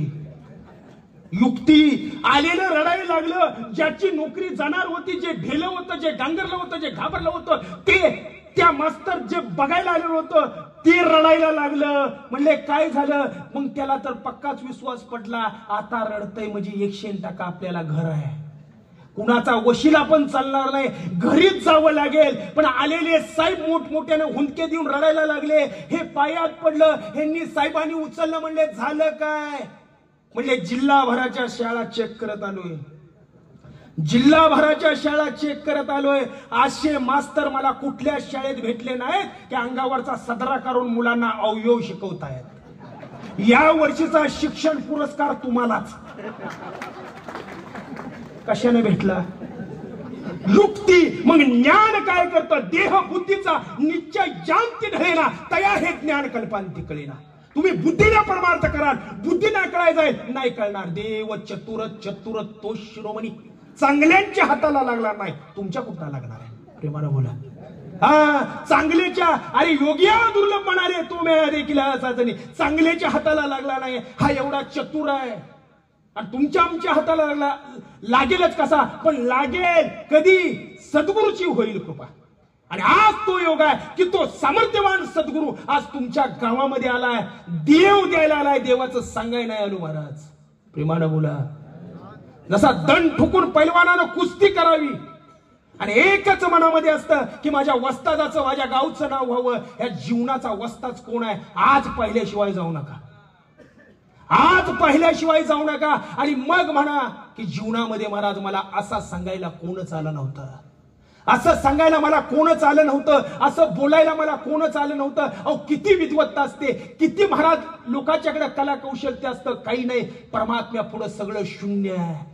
Speaker 1: युक्ती आलेलं रडायला लागलं. ज्याची नोकरी जाणार होती, जे भेलं होतं, जे गांगरलं होतं, जे घाबरलं होतं, ते त्या मास्तर जे बघायला आलेलं होतं ते रडायला लागलं. म्हणले काय झालं. मग त्याला तर पक्काच विश्वास पटला, आता रडतय म्हणजे 100% आपल्याला घर आहे, कुणाचा वशिला पण चालणार नाही, घरीच जावं लागेल. पण आलेले साहेब मोठमोठ्याने हुंदके देऊन रडायला लागले. हे पायात पडलं. ह्यांनी साहेबांनी उचललं. म्हणले झालं काय. म्हणले जिल्हाभराच्या शाळा चेक करत आलोय, जिल्हाभराच्या शाळा चेक करत आलोय. असे मास्तर मला कुठल्या शाळेत भेटले नाहीत की अंगावरचा सदरा करून मुलांना अवयव शिकवतायत. या वर्षीचा शिक्षण पुरस्कार तुम्हालाच. कशाने भेटला. युक्ती. मग ज्ञान काय करतं. देह बुद्धीचा निश्चय जाणती ढळेना, तया हे ज्ञान कल्पांती कळेना. तुम्ही बुद्धीला परमार्थ कराल, बुद्धीला कळाय जाईल, नाही कळणार. देव चतुर चतुर तो शिरोमणी. चांगल्यांच्या हाताला लागला नाही, तुमच्या कुठला लागणार आहे. प्रेमानं बोला. हा चांगल्याच्या, अरे योगिया दुर्लभ म्हणाले तो मेळा देखील असाच. चांगल्याच्या हाताला लागला नाही, हा एवढा चतुर आहे. आणि तुमच्या आमच्या हाताला लागेलच कसा, पण लागेल कधी. सद्गुरूची होईल कृपा. आणि आज तो योग आहे की तो सामर्थ्यवान सद्गुरू आज तुमच्या गावामध्ये आलाय, देव द्यायला आलाय. देवाचं सांगाय नाही आलो महाराज. प्रेमानं बोला. जसा दंड ठोकून पैलवानानं कुस्ती करावी आणि एकच मनामध्ये असतं की माझ्या वस्तादाचं, माझ्या गावचं नाव व्हावं. या जीवनाचा वस्ताच कोण आहे. आज पाहिल्याशिवाय जाऊ नका, आज पाहिल्याशिवाय जाऊ नका. आणि मग म्हणा की जीवनामध्ये महाराज मला असा सांगायला कोणच आलं नव्हतं, असं सांगायला मला कोणच आलं नव्हतं, असं बोलायला मला कोणच आलं नव्हतं. अहो किती विद्वत्ता असते, किती महाराज लोकांच्याकडे कला कौशल्य असतं. काही नाही, परमात्म्या पुढे सगळं शून्य आहे.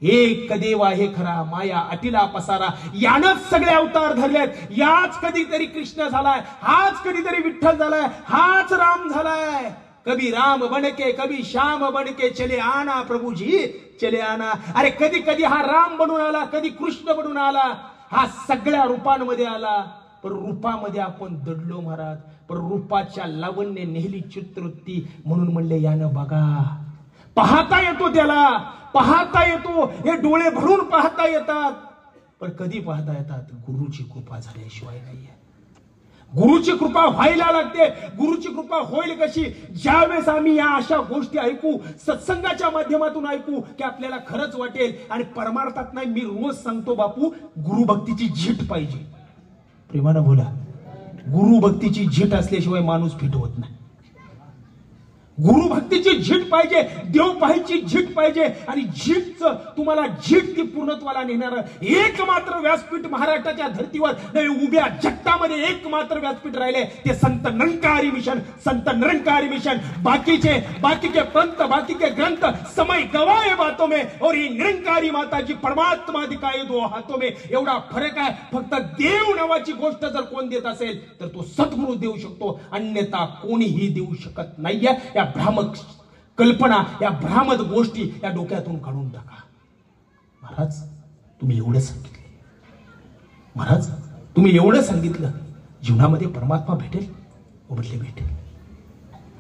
Speaker 1: एक देव आहे खरा, माया अटिला पसारा. यानच सगळे अवतार धरलेत. याच कधीतरी कृष्ण झालाय, हाच कधीतरी विठ्ठल झालाय, हाच राम झालाय. कभी राम बनके कभी श्याम बनके चले आना प्रभुजी चले आना. अरे कधी कधी हा राम बनून आला, कधी कृष्ण बनून आला, हा सगळ्या रूपांमध्ये आला. पण रूपामध्ये आपण दडलो महाराज. पण रूपाच्या लावण्य नेहली चित्रवृत्ती. म्हणून म्हणले यानं बघा, पाहता येतो, त्याला पाहता येतो. हे डोळे भरून पाहता येतात. पण कधी पाहता येतात. गुरुची कृपा झाल्याशिवाय नाहीये. गुरुची कृपा व्हायला लागते. गुरुची कृपा होईल कशी. ज्यावेळेस आम्ही या अशा गोष्टी ऐकू, सत्संगाच्या माध्यमातून ऐकू, की आपल्याला खरंच वाटेल. आणि परमार्थात नाही. मी रोज सांगतो बापू, गुरुभक्तीची झीट पाहिजे. प्रेमानं बोला. गुरुभक्तीची झीट असल्याशिवाय माणूस फिट होत नाही. गुरुभक्तीची झीट पाहिजे, देव पाहायची झीट पाहिजे. आणि झीटचं तुम्हाला झीट ती पूर्णत्वाला नेणार एकमात्र व्यासपीठ महाराष्ट्राच्या धर्तीवर नाही, उभ्या जगतामध्ये एकमात्र व्यासपीठ राहिले ते संत निरंकारी मिशन. संत निरंकारी मिशन. बाकीचे पंत, बाकीचे ग्रंथ समय गवाए बातों में, और ये निरंकारी माताजी परमात्मा दिखाए दो हाथों में. एवढा फरक आहे. फक्त देव नावाची गोष्ट जर कोण देत असेल तर तो सद्गुरू देऊ शकतो, अन्यथा कोणीही देऊ शकत नाहीये. या भ्रामक कल्पना, या भ्रामक गोष्टी या डोक्यातून काढून टाका. महाराज तुम्ही एवढं सांगितलं, महाराज तुम्ही एवढं सांगितलं, जीवनामध्ये परमात्मा भेटेल. म्हटले भेटेल.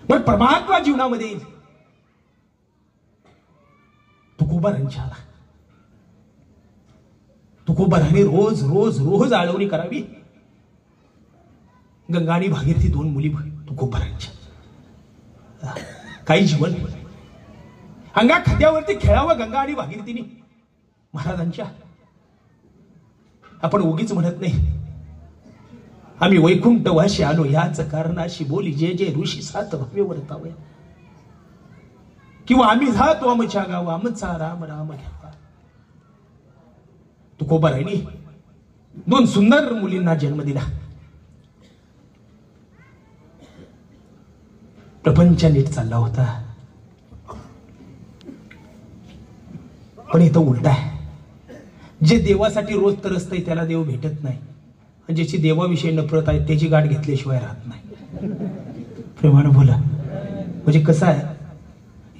Speaker 1: पण परमात्मा जीवनामध्ये येईल. तुकोबारांच्या आला. तुकोबाराने रोज रोज रोज आळवणी करावी. गंगा आणि भागीरथी 2 मुली तुकोबारांच्या. काही जीवन अंगा खाद्यावरती खेळावं गंगा आणि भागीरथीनी महाराजांच्या. आपण उगीच म्हणत नाही आम्ही वैकुंठ वाशी आलो याच कारणाशी बोली जे जे ऋषी 7 भव्य वर्तावया. किंवा आम्ही जातो आमच्या गावा आमचा राम राम घ्यावा. तुकोबारायांनी 2 सुंदर मुलींना जन्म दिला. प्रपंच नीट चालला होता, पण इथं उलट आहे. जे देवासाठी रोज तरसतंय त्याला देव भेटत नाही, आणि ज्याची देवाविषयी नफरत आहे त्याची गाठ घेतल्याशिवाय राहत नाही. प्रेमानं बोला. म्हणजे कसं आहे,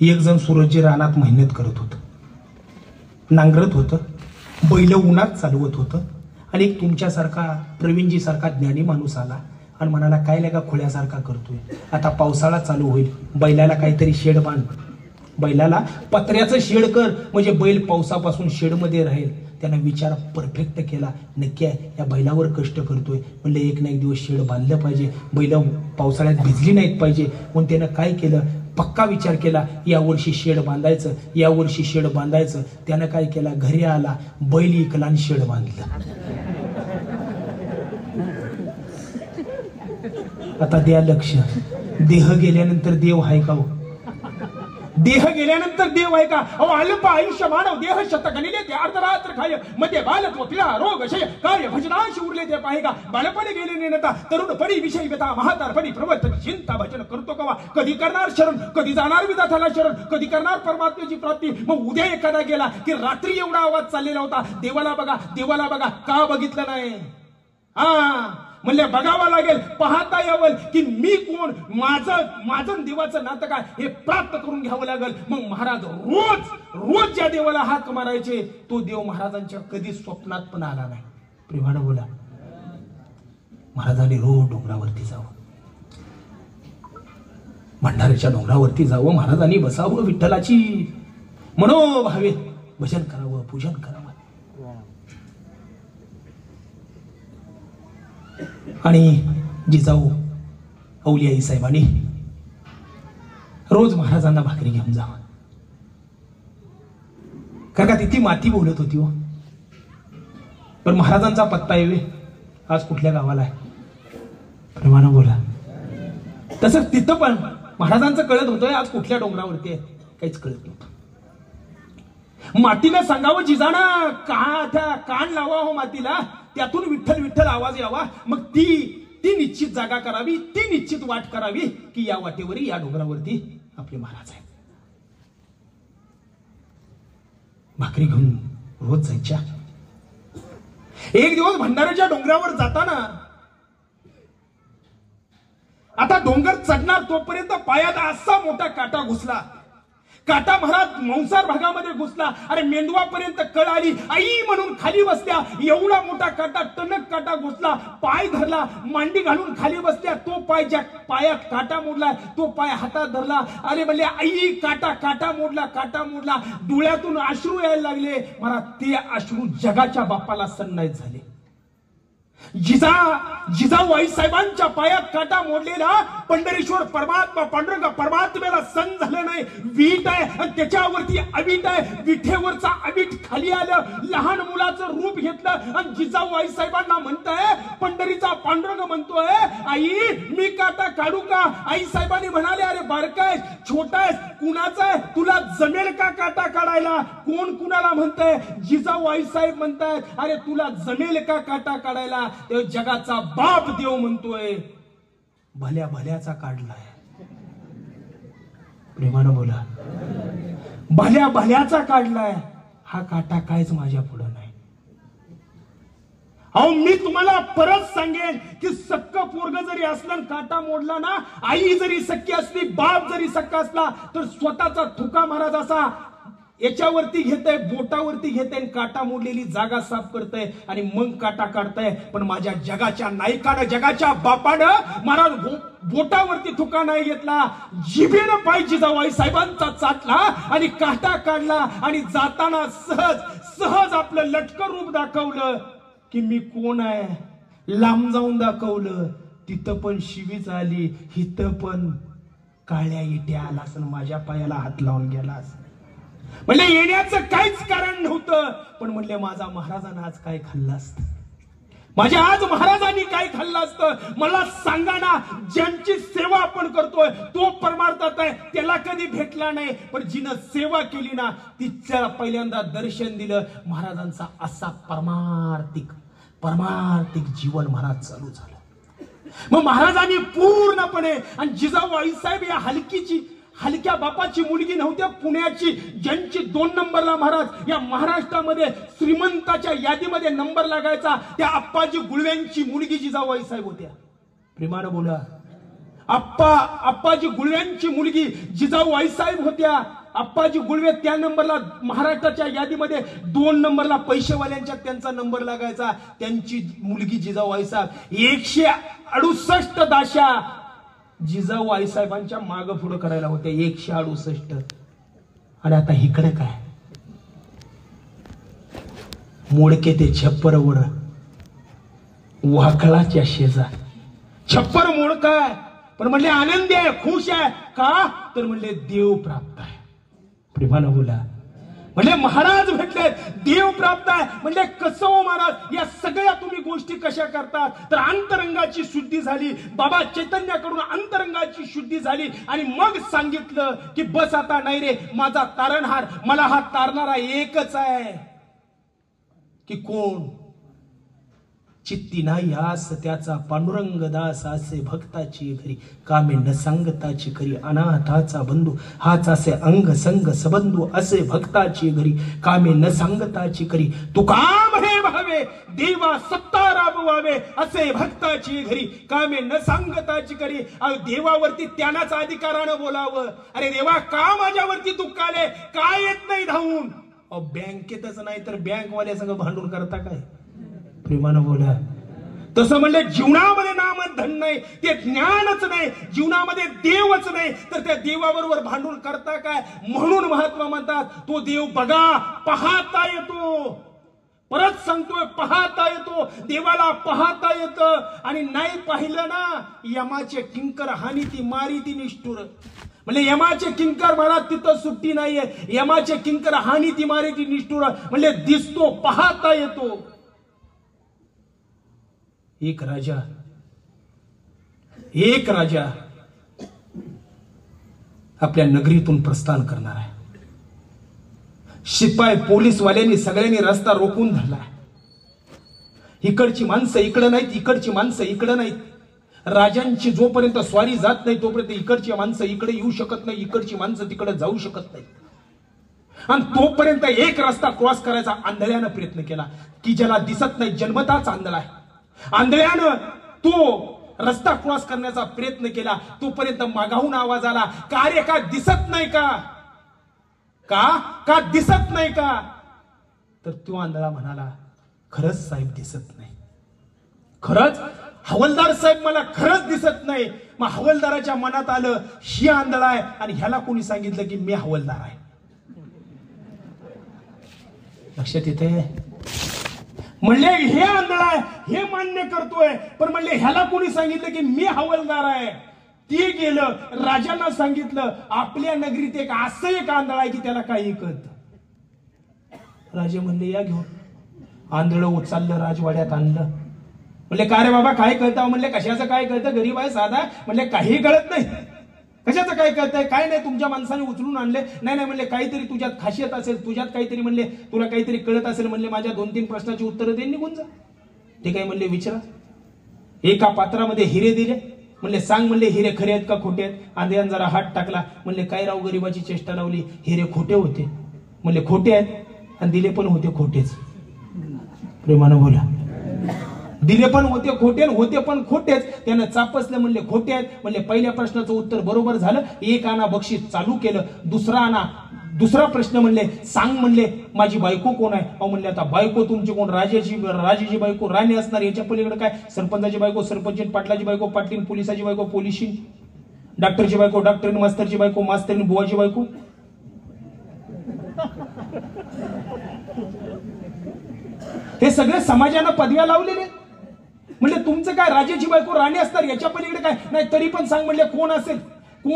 Speaker 1: एक जण सूरजची रानात मेहनत करत होतं, नांगरत होतं, बैल उन्हात चालवत होतं, आणि एक तुमच्यासारखा प्रवीणजी सारखा ज्ञानी माणूस आला आणि म्हणाला, काय लगा खोळ्यासारखा करतोय, आता पावसाळा चालू होईल, बैलाला काहीतरी शेड बांध, बैलाला पत्र्याचं शेड कर, म्हणजे बैल पावसापासून शेडमध्ये राहील. त्यानं विचार परफेक्ट केला, नक्की आहे या बैलावर कष्ट करतोय, म्हणलं एक ना एक दिवस शेड बांधलं पाहिजे, बैल पावसाळ्यात भिजली नाहीत पाहिजे. म्हणून त्यानं काय केलं, पक्का विचार केला, यावर्षी शेड बांधायचं, यावर्षी शेड बांधायचं. त्यानं काय केला, घरी आला, बैल इकला आणि शेड बांधलं. आता द्या लक्ष, देह गेल्यानंतर देव आहे का हो? देह गेल्यानंतर देव आहे का? अहो, अल्प आयुष्य मानव देह शतगणिले ते अर्धरात्र खाय, मध्ये बालत्व पिला रोग शय काय भजनाश उरले ते पाहे का? बालपणी गेले नेता, तरुणपणी विषयी व्यथा, म्हातारपणी प्रवर्तन चिंता भजन करतो कवा? कधी करणार शरण, कधी जाणार विधाताला शरण, कधी करणार परमात्म्याची प्राप्ती? मग उद्या एखादा गेला की रात्री एवढा आवाज चाललेला होता, देवाला बघा, देवाला बघा, का बघितलं नाही? म्हणले बघावं लागेल, पाहता यावं की मी कोण, माझं देवाचं नातं काय हे प्राप्त करून घ्यावं लागेल. मग महाराज रोज ज्या देवाला हाक मारायचे, तो देव महाराजांच्या कधी स्वप्नात पण आला नाही. प्रेमानं बोला. महाराजांनी रोज डोंगरावरती जावं, भंडाऱ्याच्या डोंगरावरती जावं, महाराजांनी बसावं, विठ्ठलाची मनोभावे भजन करावं, पूजन करावं. आणि जिजाऊ अवलियाई साहेबांनी रोज महाराजांना भाकरी घेऊन जावं, कारण का तिथे माती बोलत होती हो. पण महाराजांचा पत्ता येवे आज कुठल्या गावाला आहे? प्रेमानं बोला. तसंच तिथं पण महाराजांचं कळत होतं आज कुठल्या डोंगरावरती आहे, काहीच कळत नव्हतं. मातीला सांगावं, जिजाना कान लावा हो मातीला, त्यातून विठ्ठल विठ्ठल आवाज यावा. मग ती निश्चित जागा करावी, ती निश्चित वाट करावी की या वाटेवर या डोंगरावरती आपले महाराज आहेत. भाकरी घेऊन रोज जायच्या. एक दिवस भंडाऱ्याच्या डोंगरावर जाताना, आता डोंगर चढणार तोपर्यंत पायात असा मोठा काटा घुसला. काटा महाराज मंसार भागामध्ये घुसला. अरे मेंदवापर्यंत कळ आली. आई म्हणून खाली बसल्या. एवढा मोठा काटा, टणक काटा घुसला. पाय धरला, मांडी घालून खाली बसल्या. तो पाय ज्या पायात काटा मोडला तो पाय हातात धरला. अरे म्हणले आई काटा मोडला, काटा मोडला. डोळ्यातून अश्रू यायला लागले. महाराज ते अश्रू जगाच्या बापाला सन्नाहीत झाले. जिजाऊ आई साहेबांच्या पायात काटा मोडलेला पंढरीश्वर परमात्मा पांडुरंग परमात्म्याला सण झालं नाही. वीट आहे आणि त्याच्यावरती अवीट आहे. विठेवरचा अवीट खाली आलं, लहान मुलाचं रूप घेतलं आणि जिजाऊ आई साहेबांना म्हणताय, पंढरीचा पांडुरंग म्हणतोय आई मी काटा काढू का? आई साहेबांनी म्हणाले अरे बारकाय, छोटाय, कुणाचा आहे, तुला जमेल का काटा काढायला? कोण कुणाला म्हणताय? जिजाऊ आई साहेब म्हणतायत अरे तुला जमेल का काटा काढायला? ते जगाचा बाप देव म्हणतोय भल्या भल्याचा काढलाय. प्रेमानं बोला. भल्या भल्याचा काढलाय. हा काटा कायच माझ्या पुढे नाही. अहो मी तुम्हाला परत सांगेन की सक्क पोरग जरी असलं, काटा मोडला ना, आई जरी सख्खी असली, बाप जरी सक्का असला, तर स्वतःचा थुका महाराज असा याच्यावरती घेतय, बोटावरती घेतय, काटा मोडलेली जागा साफ करतय आणि मग काटा काढताय. पण माझ्या जगाच्या नायकानं, जगाच्या बापानं महाराज बोटावरती थुका नाही घेतला. जिभेनं पाय जिजाऊ आई साहेबांचा चाटला आणि काटा काढला आणि जाताना सहज आपलं लटकं रूप दाखवलं की मी कोण आहे. लांब जाऊन दाखवलं. तिथं पण शिवीच आली, हिथं पण काळ्या इट्या आलास आणि माझ्या पायाला हात लावून गेलास. म्हणले येण्याचं काहीच कारण नव्हतं, पण म्हणले माझा महाराजांना आज काय खाल्लास. माझ्या आज महाराजांनी काय खाल्लं असतं मला सांगा ना. ज्यांची सेवा आपण करतोय तो परमार्थात आहे, त्याला कधी भेटला नाही, पण जिनं सेवा केली ना तिच्याला पहिल्यांदा दर्शन दिलं. महाराजांचा असा परमार्थिक जीवन महाराज चालू झालं. मग महाराजांनी पूर्णपणे, आणि जिजाऊ आईसाहेब या हलक्या बापाची मुलगी नव्हत्या, पुण्याची, ज्यांची 2 नंबरला महाराज या महाराष्ट्रामध्ये श्रीमंताच्या यादीमध्ये नंबर लागायचा, त्या आप्पाजी गुळव्यांची मुलगी जिजाऊ आईसाहेब होत्या. प्रेमानं बोला. आप्पाजी गुळव्यांची मुलगी जिजाऊ आईसाहेब होत्या. आप्पाजी गुळवे त्या नंबरला महाराष्ट्राच्या यादीमध्ये 2 नंबरला पैसेवाल्यांच्या त्यांचा नंबर लागायचा. त्यांची मुलगी जिजाऊ आईसाहेब 168 दाशा जिजाऊ आईसाहेबांच्या माग पुढे करायला होत्या. 168. आणि आता इकडे काय, मोडके ते छप्परवर वाकळाच्या शेजार. छप्पर मोडकाय पण म्हणले आनंदी आहे, खुश आहे. का तर म्हणले देव प्राप्त आहे. प्रेमानं बोला. म्हणजे महाराज भेटले, देव प्राप्त आहे. म्हणजे कसं हो महाराज, या सगळ्या तुम्ही गोष्टी कशा करतात तर अंतरंगाची शुद्धी झाली. बाबा चैतन्याकडून अंतरंगाची शुद्धी झाली आणि मग सांगितलं की बस आता नाही रे माझा तारणहार, मला हा तारणारा एकच आहे की कोण, चित्ती नाही आस त्याचा पांडुरंग दास असे भक्ताची घरी, कामे न सांगताची खरी अनाथाचा बंधू हाच असे अंग संग सबंधू असे भक्ताची घरी, कामे न सांगताची खरी तू काम हे भावे देवा सत्ता राबवावे असे भक्ताची घरी, कामे न सांगताची खरी. देवावरती त्यानाच अधिकारानं बोलावं. अरे देवा का माझ्यावरती दुःख आले, काय येत नाही धावून. बँकेतच नाही तर बँकवाल्या संग भांडून करता काय. प्रेमानं बोला. तसं म्हणले जीवनामध्ये नाम धन नाही, ते ज्ञानच नाही, जीवनामध्ये देवच नाही, तर त्या देवाबरोबर भांडून करता काय. म्हणून महात्मा म्हणतात तो देव बघा पाहता येतो. परत सांगतोय पाहता येतो, देवाला पाहता येतं. आणि नाही पाहिलं ना यमाचे किंकर हानी ती मारी ती निष्ठुर. म्हणजे यमाचे किंकर महाराज तिथं सुट्टी नाहीये. यमाचे किंकर हानी ती मारी ती निष्ठुर. म्हणजे दिसतो पाहता येतो. एक राजा आपल्या नगरीतून प्रस्थान करणार आहे. शिपाई पोलीसवाल्यांनी सगळ्यांनी रस्ता रोखून धरला. इकडची माणसं इकडे नाहीत, इकडची माणसं इकडे नाहीत. राजांची जोपर्यंत स्वारी जात नाही तोपर्यंत इकडची माणसं इकडे येऊ शकत नाही, इकडची माणसं तिकडे जाऊ शकत नाही. आणि तोपर्यंत एक रस्ता क्रॉस करायचा आंधळ्यानं प्रयत्न केला की ज्याला दिसत नाही, जन्मताच आंधळा आहे. आंधळ्यानं तो रस्ता क्रॉस करण्याचा प्रयत्न केला. तोपर्यंत मागाहून आवाज आला, का रे का दिसत नाही का, का दिसत नाही का. तर तो आंधळा म्हणाला खरंच साहेब दिसत नाही, खरंच हवलदार साहेब मला खरंच दिसत नाही. मग हवलदाराच्या मनात आलं ही आंधळा आहे आणि ह्याला कोणी सांगितलं की मी हवलदार आहे. लक्षात येते. म्हणले हे आंधळा आहे हे मान्य करतोय, पण म्हणले ह्याला कोणी सांगितलं की मी हवलदार आहे. ती गेलं राजांना सांगितलं आपल्या नगरीत एक असं एक आंधळा आहे की त्याला काही कळत. राजे म्हणले या घेऊन. आंधळं उचललं राजवाड्यात आणलं. म्हणले का रे बाबा काय कळतं. म्हणले कशाचं काय कळतं, गरीब आहे साधा. म्हणले काही कळत नाही. कशाचं काय कळतंय, काय नाही तुमच्या माणसाने उचलून आणले. नाही म्हणले काहीतरी तुझ्यात खासियत असेल, तुझ्यात काहीतरी म्हणले तुला काहीतरी कळत असेल. म्हणले माझ्या 2-3 प्रश्नाची उत्तरं देईन निघून जा. ते काय म्हणले विचारा. एका पात्रामध्ये हिरे दिले. म्हणले सांग म्हणले हिरे खरे आहेत का खोटे आहेत. आंधळ्यानं जरा हात टाकला. म्हणले काय राव गरीबाची चेष्टा लावली, हिरे खोटे होते. म्हणले खोटे आहेत आणि दिले पण होते खोटेच. प्रेमानं बोला. दिले पण होते खोटे, होते पण खोटेच. त्यानं चापसलं. म्हणले खोटे आहेत. म्हणले पहिल्या प्रश्नाचं उत्तर बरोबर झालं, 1 आणा बक्षीस चालू केलं. दुसरा प्रश्न म्हणले सांग म्हणले माझी बायको कोण आहे. म्हणले आता बायको तुमची कोण, राजाची बायको राणी असणार. याच्या पलीकडे काय, सरपंचाची बायको सरपंचीन, पाटलाची बायको पाटलीन, पोलिसाची बायको पोलिसीन, डॉक्टरची बायको डॉक्टरीन, मास्तरची बायको मास्तरीन, बुवाची बायको. हे सगळे समाजानं पदव्या लावलेले. म्हणजे तुमचं काय राजाची बायको राणी असणार, याच्या पलीकडे काय नाही. तरी पण सांग म्हणले कोण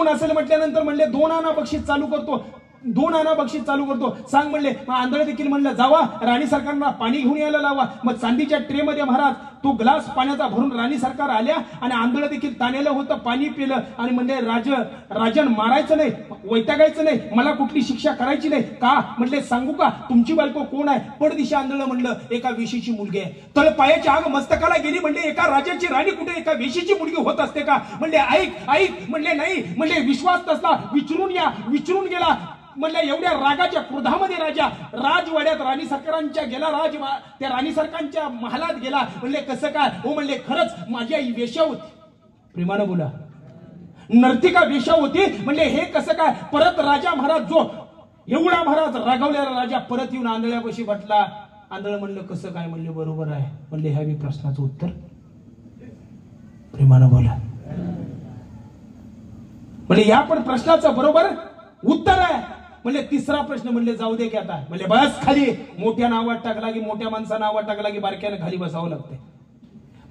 Speaker 1: असेल म्हटल्यानंतर म्हणले 2 आणा बक्षीस चालू करतो. 2 आणा बक्षीस चालू करतो. सांग म्हणले. मग आंधळे देखील म्हणलं जावा राणी सरकारला पाणी घेऊन यायला लावा. मग चांदीच्या ट्रे मध्ये महाराज तो ग्लास पाण्याचा भरून राणी सरकार आल्या आणि आंधळ देखील ताणलेलं होतं, पाणी पिलं आणि म्हणले राजन मारायचं नाही, वैतागायचं नाही, मला कुठली शिक्षा करायची नाही. का म्हणले सांगू का तुमची बायको कोण आहे? पडदिशी आंधळ म्हणलं एका वेशीची मुलगी आहे. तळ पायाची आग मस्तकाला गेली. म्हणले एका राजाची राणी कुठे एका वेशीची मुलगी होत असते का? म्हणले ऐक म्हणले नाही. म्हणले विश्वास नसला विचारून या. विचारून गेला. म्हणलं एवढ्या रागाच्या क्रोधामध्ये राजा राजवाड्यात राणी सरकारांच्या गेला. त्या राणी सरकारांच्या महालात गेला. म्हणले कसं काय? हो म्हणले खरंच माझी आई वेश्या होती. प्रेमानं बोला. नर्तिका वेश्या होती. म्हणले हे कसं काय? परत राजा महाराज जो एवढा महाराज रागावलेला राजा परत येऊन आंधळ्यापाशी बसला. आंधळ म्हणलं कसं काय? म्हणले बरोबर आहे. म्हणले ह्या प्रश्नाचं उत्तर प्रेमानं बोला. म्हणजे या पण प्रश्नाचं बरोबर उत्तर आहे. म्हणले तिसरा प्रश्न म्हणले जाऊ दे की आता. म्हणले बस खाली. मोठ्या नावात टाकला की मोठ्या माणसानं नावात टाकला की बारक्यानं खाली बसावं लागते.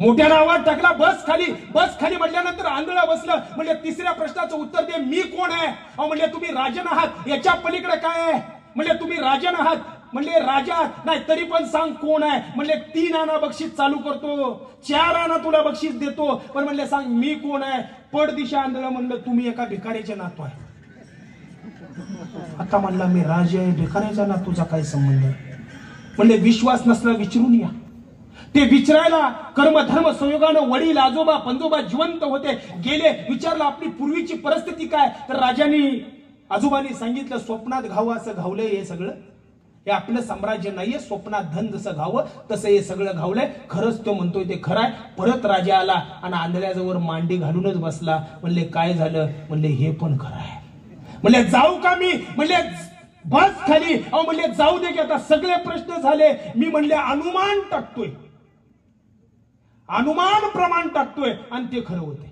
Speaker 1: मोठ्या नावात टाकला बस खाली म्हटल्यानंतर आंधळा बसलं. म्हणजे तिसऱ्या प्रश्नाचं उत्तर दे मी कोण आहे? म्हणले तुम्ही राजन आहात. याच्या पलीकडे काय आहे? म्हणले तुम्ही राजन आहात. म्हणले राजा नाही तरी पण सांग कोण आहे? म्हणले 3 आणा बक्षीस चालू करतो, 4 आणा तुला बक्षीस देतो, पण म्हणले सांग मी कोण आहे? पडदिशा आंधळ म्हणलं तुम्ही एका भिकाऱ्याचे नातू आहे. आता म्हणला मी राजा आहे, भिकाऱ्याचा नातूचा काय संबंध? म्हणले विश्वास नसला विचारून या. ते विचारायला कर्म धर्म संयोगानं वडील आजोबा पंजोबा जिवंत होते. गेले. विचारलं आपली पूर्वीची परिस्थिती काय? तर राजांनी आजोबांनी सांगितलं स्वप्नात घावं असं घावलंय हे सगळं. हे आपलं साम्राज्य नाहीये. स्वप्नात धन जसं घावं तसं हे सगळं घावलंय. खरंच तो म्हणतोय ते खरं आहे. परत राजा आला आणि आंधळ्याजवळ मांडी घालूनच बसला. म्हणले काय झालं? म्हणले हे पण खरं आहे. म्हणले जाऊ का मी? म्हणले बस खाली. म्हणले जाऊ दे की आता सगळे प्रश्न झाले. मी म्हणले अनुमान टाकतोय, अनुमान प्रमाण टाकतोय आणि ते खरं होतंय.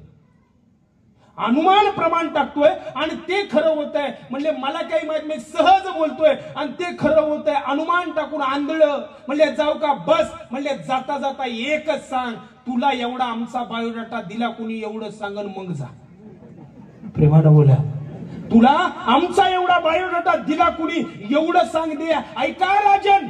Speaker 1: अनुमान प्रमाण टाकतोय आणि ते खरं होत आहे. म्हणले मला काही माहित नाही, सहज बोलतोय आणि ते खरं होत आहे. अनुमान टाकून आंधळ. म्हणले जाऊ का? बस. म्हणले जाता जाता एकच सांग, तुला एवढा आमचा बायोडाटा दिला कुणी? एवढं सांगन मग जा. प्रेमानं बोला. तुला आमचा एवढा बायोडाटा दिला कुणी? एवढं सांग दे. ऐका राजन,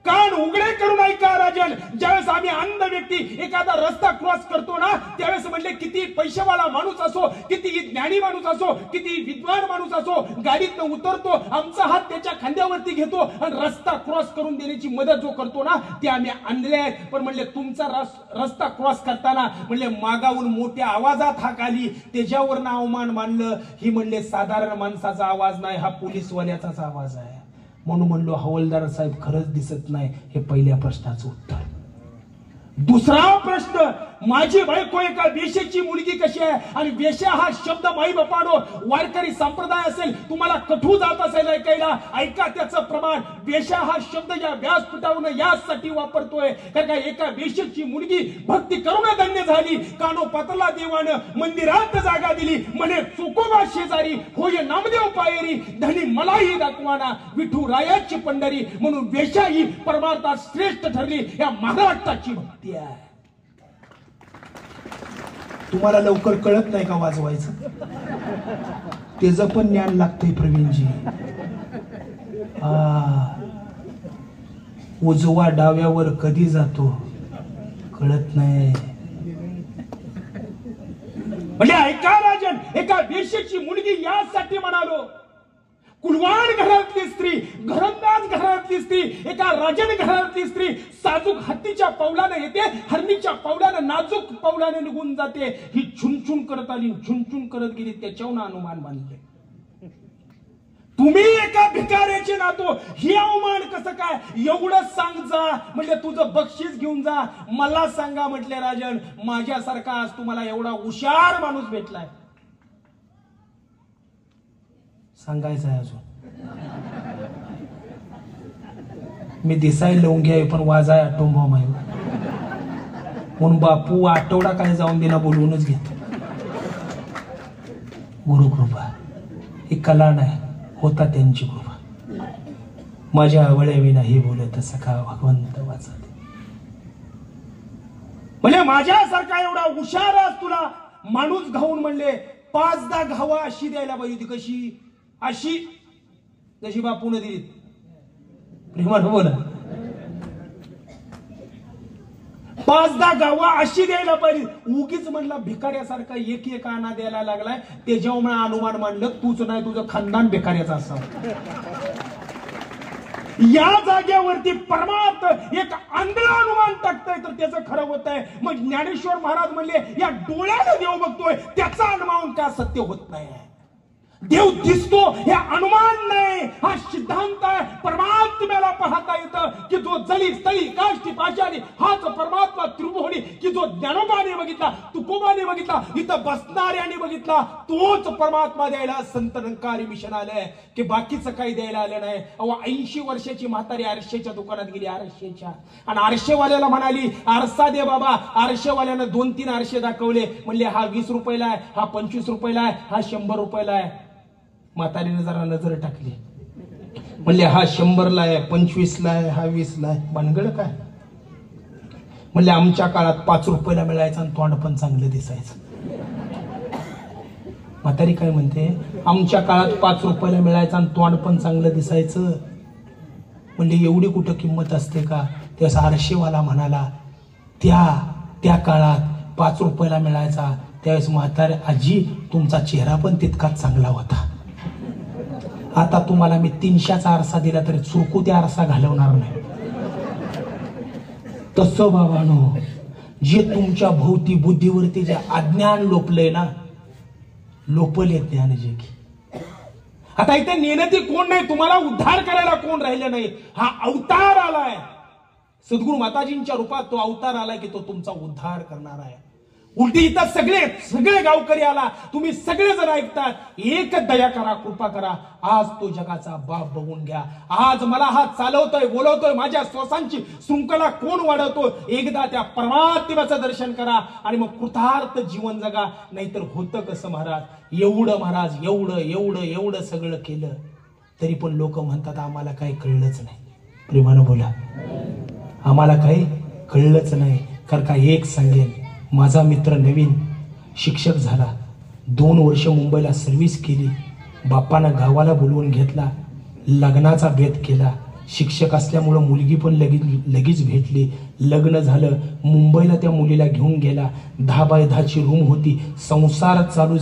Speaker 1: कान उघडे करून ऐका राजन. ज्यावेळेस आम्ही अंध व्यक्ती एखादा रस्ता क्रॉस करतो ना, त्यावेळेस म्हणले किती पैशावाला माणूस असो, किती ज्ञानी माणूस असो, किती विद्वान माणूस असो, गाडीतनं उतरतो, आमचा हात त्याच्या खांद्यावरती घेतो आणि रस्ता क्रॉस करून देण्याची मदत जो करतो ना, ते आम्ही अंधळे आहेत. पण म्हणले तुमचा रस्ता क्रॉस करताना म्हणले मागावून मोठ्या आवाजात हाक आली, त्याच्यावरनं अवमान मानलं. ही म्हणले साधारण माणसाचा आवाज नाही, हा पोलीसवाल्याचाच आवाज आहे. म्हणून म्हणलो हवालदार साहेब खरंच दिसत नाही. हे पहिल्या प्रश्नाचं उत्तर. दुसरा प्रश्न, माझी बायको एका वेश्याची मुलगी कशी आहे? आणि वेश्या हा शब्द माई बापानो वारकरी संप्रदाय असेल, तुम्हाला कठू जात असेल ऐकायला, ऐका त्याचं प्रमाण. वेश्या हा शब्द या व्यासपीठावरून यासाठी वापरतोय कारण का एका वेश्याची मुलगी भक्ती करून धन्य झाली. कानो पातला देवानं मंदिरात जागा दिली. म्हणे चोकोबा शेजारी होय नामदेव पायरी, धनी मलाही दाखवाना विठू रायाची पंढरी. म्हणून वेश्या ही परमार्थात श्रेष्ठ ठरली. या महाराष्ट्राची भक्ती आहे. तुम्हाला लवकर कळत नाही का वाजवायचं? त्याचं पण ज्ञान लागतंय प्रवीणजी. उजवा डाव्यावर कधी जातो कळत नाही. म्हणजे ऐका राजन, एका वेश्येची मुलगी यासाठी म्हणालो. कुलवाण घरातली स्त्री, घरंदाज घरातली स्त्री, एका राजन घरातली स्त्री साजूक हत्तीच्या पावलाने येते, हरणीच्या पावलाने नाजूक पावलाने निघून जाते. ही छुनछुन करत आली, छुनछुन करत गेली. त्याच्यावर अनुमान बांधले. तुम्ही एका भिकाऱ्याचे नातो, ही अवमान कसं काय? एवढं सांग जा. म्हणजे तुझं बक्षीस घेऊन जा. मला सांगा म्हटले राजन, माझ्यासारखा आज तुम्हाला एवढा हुशार माणूस भेटलाय. सांगायचं आहे अजून. मी दिसाय लवंगी आहे पण वाजाय आटोंबा माय. म्हणून बापू आठवडा काय जाऊन देना बोलवूनच घेतो. गुरुकृपा ही कला नाही, होता त्यांची कृपा. माझ्या आवड्या विना हे बोलत सखा भगवंत वाचत. म्हणजे माझ्यासारखा एवढा हुशार तुला माणूस घाऊन म्हणले 5दा घावा अशी द्यायला पाहिजे होती. कशी? अशी. जशी बापून दिली प्रेमानं बोला. 5-10 गावं अशी द्यायला पाहिजे. उगीच म्हणला भिकाऱ्यासारखा एक आणा द्यायला लागलाय. त्याच्यावर मला अनुमान मांडलं तूच नाही तुझं खानदान भिकाऱ्याचं असावं. या जागेवरती परमार्थ एक आंधळा अनुमान टाकतोय तर त्याचं खरं होत आहे. मग ज्ञानेश्वर महाराज म्हणले या डोळ्याने देव बघतोय त्याचा अनुमान का सत्य होत नाही. देव दिसतो हे अनुमान नाही, हा सिद्धांत आहे. परमात्म्याला पाहता येतं की जो जली स्थळी काष्टी पाषाणी हाच परमात्मा त्रिभुवनी की जो ज्ञानोबाने बघितला तुकोबाने बघितला इथं बसणाऱ्याने बघितला तोच परमात्मा द्यायला संत निरंकारी मिशन आलंय की बाकीचं काही द्यायला आलं नाही. अहो 80 वर्षाची म्हातारी आरशेच्या दुकानात गेली आरशेच्या आणि आरशेवाल्याला म्हणाली आरसा दे बाबा. आरशेवाल्यानं 2-3 आरशे दाखवले. म्हणले हा 20 रुपयाला आहे, हा 25 रुपयाला आहे, हा 100 रुपयाला आहे. म्हातारीने जरा नजर टाकली. म्हणले हा 100ला आहे, 25ला आहे, हा 20ला आहे. भानगड काय? म्हणले आमच्या काळात 5 रुपयाला मिळायचं आणि तोंड पण चांगलं दिसायचं. म्हातारी काय म्हणते? आमच्या काळात 5 रुपयाला मिळायचं आणि तोंड पण चांगलं दिसायचं. म्हणले एवढी कुठं किंमत असते का? त्यावेळेस आरशेवाला म्हणाला त्या काळात 5 रुपयाला मिळायचा. त्यावेळेस म्हातारी आजी तुमचा चेहरा पण तितकाच चांगला होता. आता तुम्हाला मी 300चा आरसा दिला तरी चुरकू त्या आरसा घालवणार नाही. तसं बाबांनो जे तुमच्या भोवती बुद्धीवरती जे अज्ञान लोपलंय ना लोपले ज्ञान जे की आता इथे नेणती कोण नाही, तुम्हाला उद्धार करायला कोण राहिलं नाही. हा अवतार आलाय सद्गुरू माताजींच्या रूपात. तो अवतार आलाय की तो तुमचा उद्धार करणार आहे. उलटी इथं सगळे गावकरी आला, तुम्ही सगळेजण ऐकतात. एक दया करा, कृपा करा. आज तो जगाचा बाप बघून घ्या. आज मला हा चालवतोय बोलवतोय, माझ्या श्वासांची शृंखला कोण वाढवतो. एकदा त्या परमात्म्याचं दर्शन करा आणि मग कृतार्थ जीवन जगा. नाहीतर होतं कसं महाराज? एवढं महाराज एवढं सगळं केलं तरी पण लोक म्हणतात आम्हाला काही कळलंच नाही. प्रेमानं बोला, आम्हाला काही कळलंच नाही. कारण का एक सांगेन, माझा मित्र नवीन शिक्षक झाला, 2 वर्ष मुंबईला सर्व्हिस केली. बापानं गावाला बोलवून घेतला, लग्नाचा बेत केला. शिक्षक असल्यामुळं मुलगी पण लगेच भेटली. लग्न झालं. मुंबईला त्या मुलीला घेऊन गेला. 10x10ची रूम होती. संसार चालू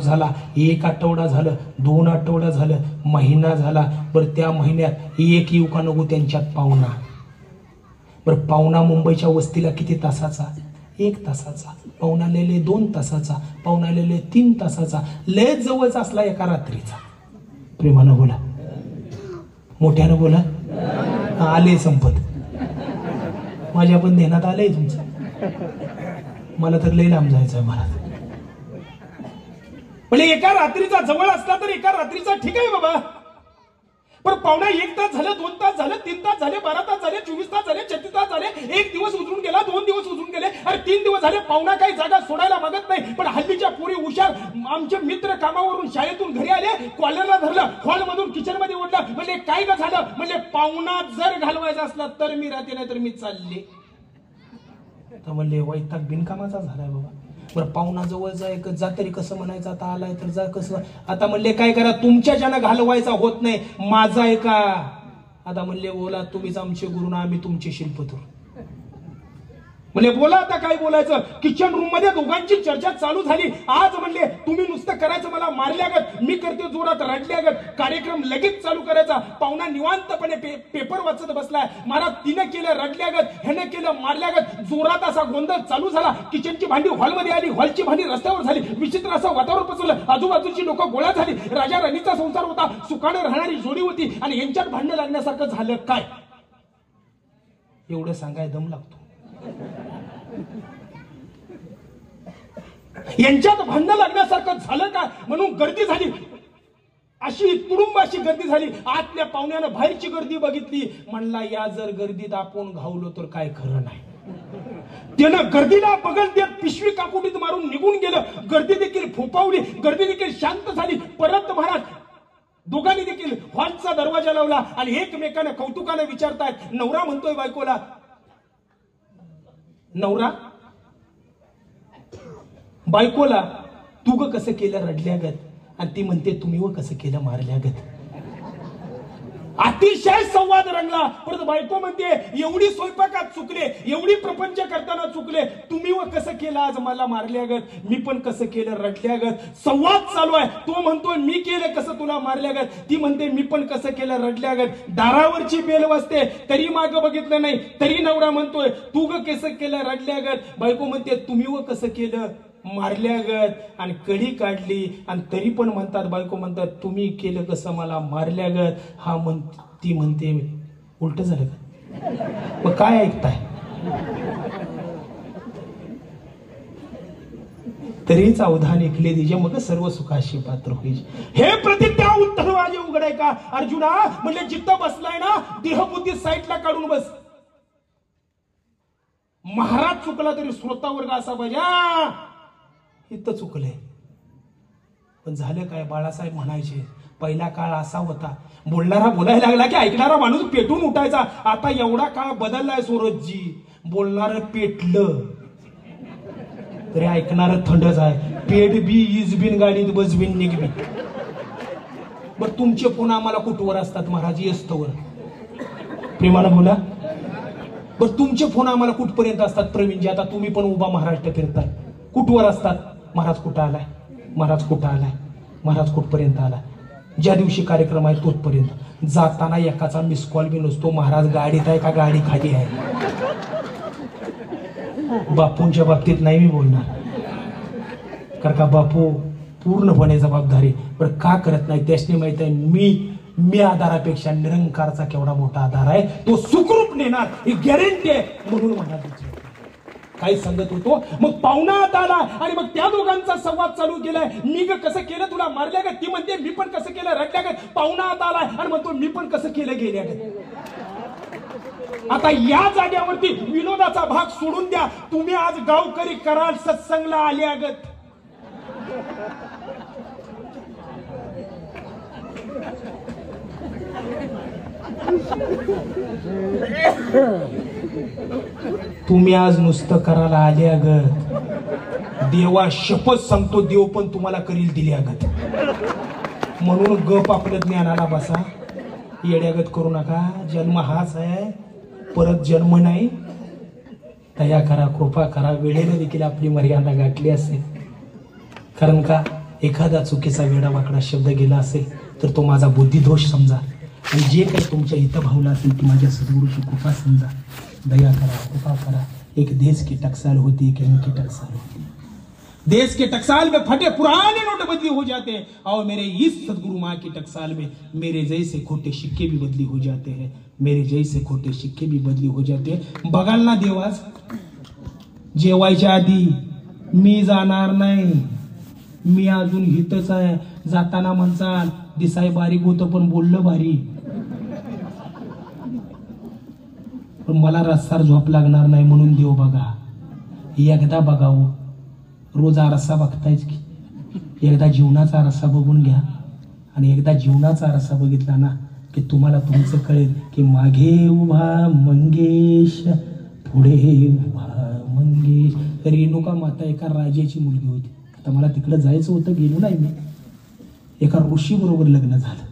Speaker 1: झाला. 1 आठवडा झालं, 2 आठवडा झालं, महिना झाला. बरं त्या महिन्यात एक येऊ का नको त्यांच्यात पाहुणा. बरं पाहुणा मुंबईच्या वस्तीला किती तासाचा? 1 तासाचा. पाहुणा आलेले 2 तासाचा. पाहुणा आलेले 3 तासाचा. लय जवळचा असला एका रात्रीचा. प्रेमानं बोला, मोठ्यानं बोला. आले संपत. माझ्या पण ध्यानात आलंय तुमचं. मला तर लय लांब जायचं आहे महाराज. म्हणजे एका रात्रीचा जवळ असला तर एका रात्रीचा ठीक आहे बाबा. पण पावणा 1 तास झालं, 2 तास झालं, 3 तास झाले, 12 तास झाले, 24 तास झाले, 36 तास झाले, 1 दिवस उजळून गेला, 2 दिवस उजळून गेले, अरे 3 दिवस झाले. पावणा काही जागा सोडायला मागत नाही. पण हल्लीच्या पोरी हुशार. आमचे मित्र कामावरून शाळेतून घरी आले, कॉलरला धरलं, हॉलमधून किचनमध्ये ओढलं. म्हणजे काय का झालं? म्हणजे पावणा जर घालवायचा असला तर मी राहते, नाही तर मी चालले. तर म्हणले वैताग बिनकामाचा झालाय बाबा. बरं पाहुणा जवळ जा तरी कसं म्हणायचं? आता आलाय तर जा कसं? आता म्हणले काय करा, तुमच्या ज्यानं घालवायचा होत नाही, माझा आहे का? आता म्हणले बोला, तुम्हीच आमचे गुरु ना, आम्ही तुमचे शिल्पतुर. म्हणले बोला आता काय बोलायचं. किचन रूम मध्ये दोघांची चर्चा चालू झाली. आज म्हणले तुम्ही नुसतं करायचं मला मारल्यागत, मी करते जोरात रडल्यागत. कार्यक्रम लगेच चालू करायचा. पाहुणा निवांतपणे पेपर वाचत बसलाय. महाराज तिनं केलं रडल्यागत, ह्यानं केलं मारल्यागत. जोरात असा गोंधळ चालू झाला. किचनची भांडी हॉलमध्ये आली, हॉलची भांडी रस्त्यावर झाली. विचित्र असं वातावरण पसरलं. आजूबाजूची लोक गोळा झाली. राजा राणीचा संसार होता, सुखाने राहणारी जोडी होती आणि यांच्यात भांडण लागण्यासारखं झालं काय? एवढं सांगाय दम लागतो. यांच्यात भांडण लागण्यासारखं झालं का म्हणून गर्दी झाली. अशी तुडुंब अशी गर्दी झाली. आतल्या पाहुण्यानं बाहेरची गर्दी बघितली. म्हणला या जर गर्दीत आपण घावलो तर काय खरं नाही. त्यानं गर्दीला बगल देत पिशवी काकुटीत मारून निघून गेलं. गर्दी देखील फोपावली. गर्दी देखील शांत झाली. परत महाराज दोघांनी देखील हॉलचा दरवाजा लावला आणि एकमेकांना कौतुकाने विचारतायत. नवरा म्हणतोय बायकोला, नवरा बायकोला, तू ग कसं केलं रडल्यागत? आणि ती म्हणते तुम्ही व कसं केलं मारल्यागत? अतिशय संवाद रंगला. परत बायको म्हणते एवढी स्वयंपाकात चुकले, एवढी प्रपंच करताना चुकले, तुम्ही व कसं केलं आज मला मारल्यागत, मी पण कसं केलं रडल्यागत. संवाद चालू आहे. तो म्हणतोय मी केलं कसं तुला मारल्यागत, ती म्हणते मी पण कसं केलं रडल्यागत. दारावरची बेल वाजते तरी मागं बघितलं नाही, तरी नवरा म्हणतोय तू ग कसं केलं रडल्यागत. बायको म्हणते तुम्ही व कसं केलं मारल्यागत. आणि कडी काढली आणि तरी पण म्हणतात, बायको म्हणतात तुम्ही केलं कसं मला मारल्यागत. ती म्हणते उलट झालं का, मग काय ऐकताय. तरीच अवधान ऐकले दिजे मग सर्व सुखाशी पात्र होईल. हे प्रतिज्ञा उत्तर माझे उघड आहे का अर्जुना. म्हणजे जिथं बसलाय ना देहबुद्धी साईडला काढून बस. महाराज चुकला तरी श्रोता वर्ग असा पाहिजे इथं चुकले. पण झालं काय, बाळासाहेब म्हणायचे पहिला काळ असा होता, बोलणारा बोलायला लागला की ऐकणारा माणूस पेटून उठायचा. आता एवढा काळ बदललाय सूरजजी, बोलणार पेटलं तरी ऐकणार थंडच आहे. पेट बी इज बिन गाडीत बस बिन निघ बी. बर तुमचे फोन आम्हाला कुठवर असतात महाराज येस्तवर, प्रेमानं बोला. बर तुमचे फोन आम्हाला कुठपर्यंत असतात प्रवीणजी. आता तुम्ही पण उभा महाराष्ट्र फिरताय, कुठवर असतात महाराज कुठं आलाय, महाराज कुठं आलाय, महाराज कुठपर्यंत आलाय. ज्या दिवशी कार्यक्रम आहे तोपर्यंत. जाताना एकाचा मिस कॉल बी नसतो, महाराज गाडीत आहे का गाडी खाली आहे. बापूंच्या बाबतीत नाही मी बोलणार, कारण का बापू पूर्णपणे जबाबदारी. पण का करत नाही त्यासनी माहित आहे, मी आधारापेक्षा निरंकारचा केवढा मोठा आधार आहे, तो सुखरूप नेणार ही गॅरंटी आहे. म्हणून महाराज काही सांगत होतो. मग पाहुणा आता आला आणि मग त्या दोघांचा संवाद चालू केलाय. मी कसं केलं तुला मारल्यागत, ती म्हणते मी पण कसं केलं रडल्यागत. पाहुणा आता आलाय आणि म्हणतो मी पण कसं केलं गेल्यागत. आता या जाग्यावरती विनोदाचा भाग सोडून द्या. तुम्ही आज गावकरी कराल सत्संगला आल्यागत. तुम्ही आज नुसतं करायला आल्यागत. देवा शपथ सांगतो देव पण तुम्हाला करील दिल्यागत. म्हणून गप आपलं ज्ञानाला बसा, येड्यागत करू नका. जन्म हाच आहे, परत जन्म नाही. दया करा, कृपा करा. वेळेने देखील आपली मर्यादा गाठली असेल. कारण का एखादा चुकीचा वेडावाकडा शब्द गेला असेल तर तो माझा बुद्धिदोष समजा. आणि जे काही तुमच्या हितभावला असेल ती माझ्या सद्गुरूची कृपा समजा. दया करा, कृपा करा. एक देश की टकसाल होती, एक इनकी टकसाल होती. देश के टकसाल में फटे पुराने नोट बदली हो जाते हैं, और मेरे इस सदगुरु माँ की टकसाल में मेरे जैसे खोटे सिक्के भी बदली हो जाते हैं. मेरे जैसे खोटे सिक्के भी बदली हो जाते हैं. बघाल ना देवाज, जेवायच्या आधी मी जाणार नाही, मी अजून हितच आहे. जाताना म्हणचाल दिसाय बारीक होतं पण बोललं भारी. पण मला रस्त्यावर झोप लागणार नाही म्हणून देव बघा. एकदा बघावं. रोज आरसा बघतायच की, एकदा जीवनाचा आरसा बघून घ्या. आणि एकदा जीवनाचा आरसा बघितला ना की तुम्हाला तुमचं कळेल की मागे उभा मंगेश, पुढे उभा मंगेश. रेणुका माता एका राजाची मुलगी होती. आता मला तिकडे जायचं होतं, गेलो नाही मी. एका ऋषी बरोबर लग्न झालं.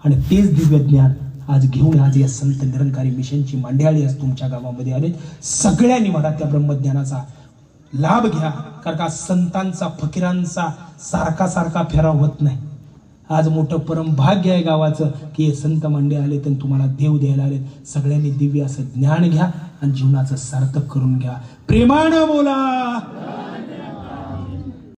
Speaker 1: आणि तेच दिव्य ज्ञान आज घेऊन आज या संत निरंकारी मिशनची मांड्याळी आज तुमच्या गावामध्ये आले. सगळ्यांनी मला त्या ब्रह्मज्ञानाचा लाभ घ्या. कारण का संतांचा फकीरांचा सारखा सारखा फेरा होत नाही. आज मोठं परम भाग्य आहे गावाचं की हे संत मांडे आले तर तुम्हाला देव द्यायला आले. सगळ्यांनी दिव्य असं ज्ञान घ्या आणि जीवनाचं सार्थक करून घ्या. प्रेमानं बोला.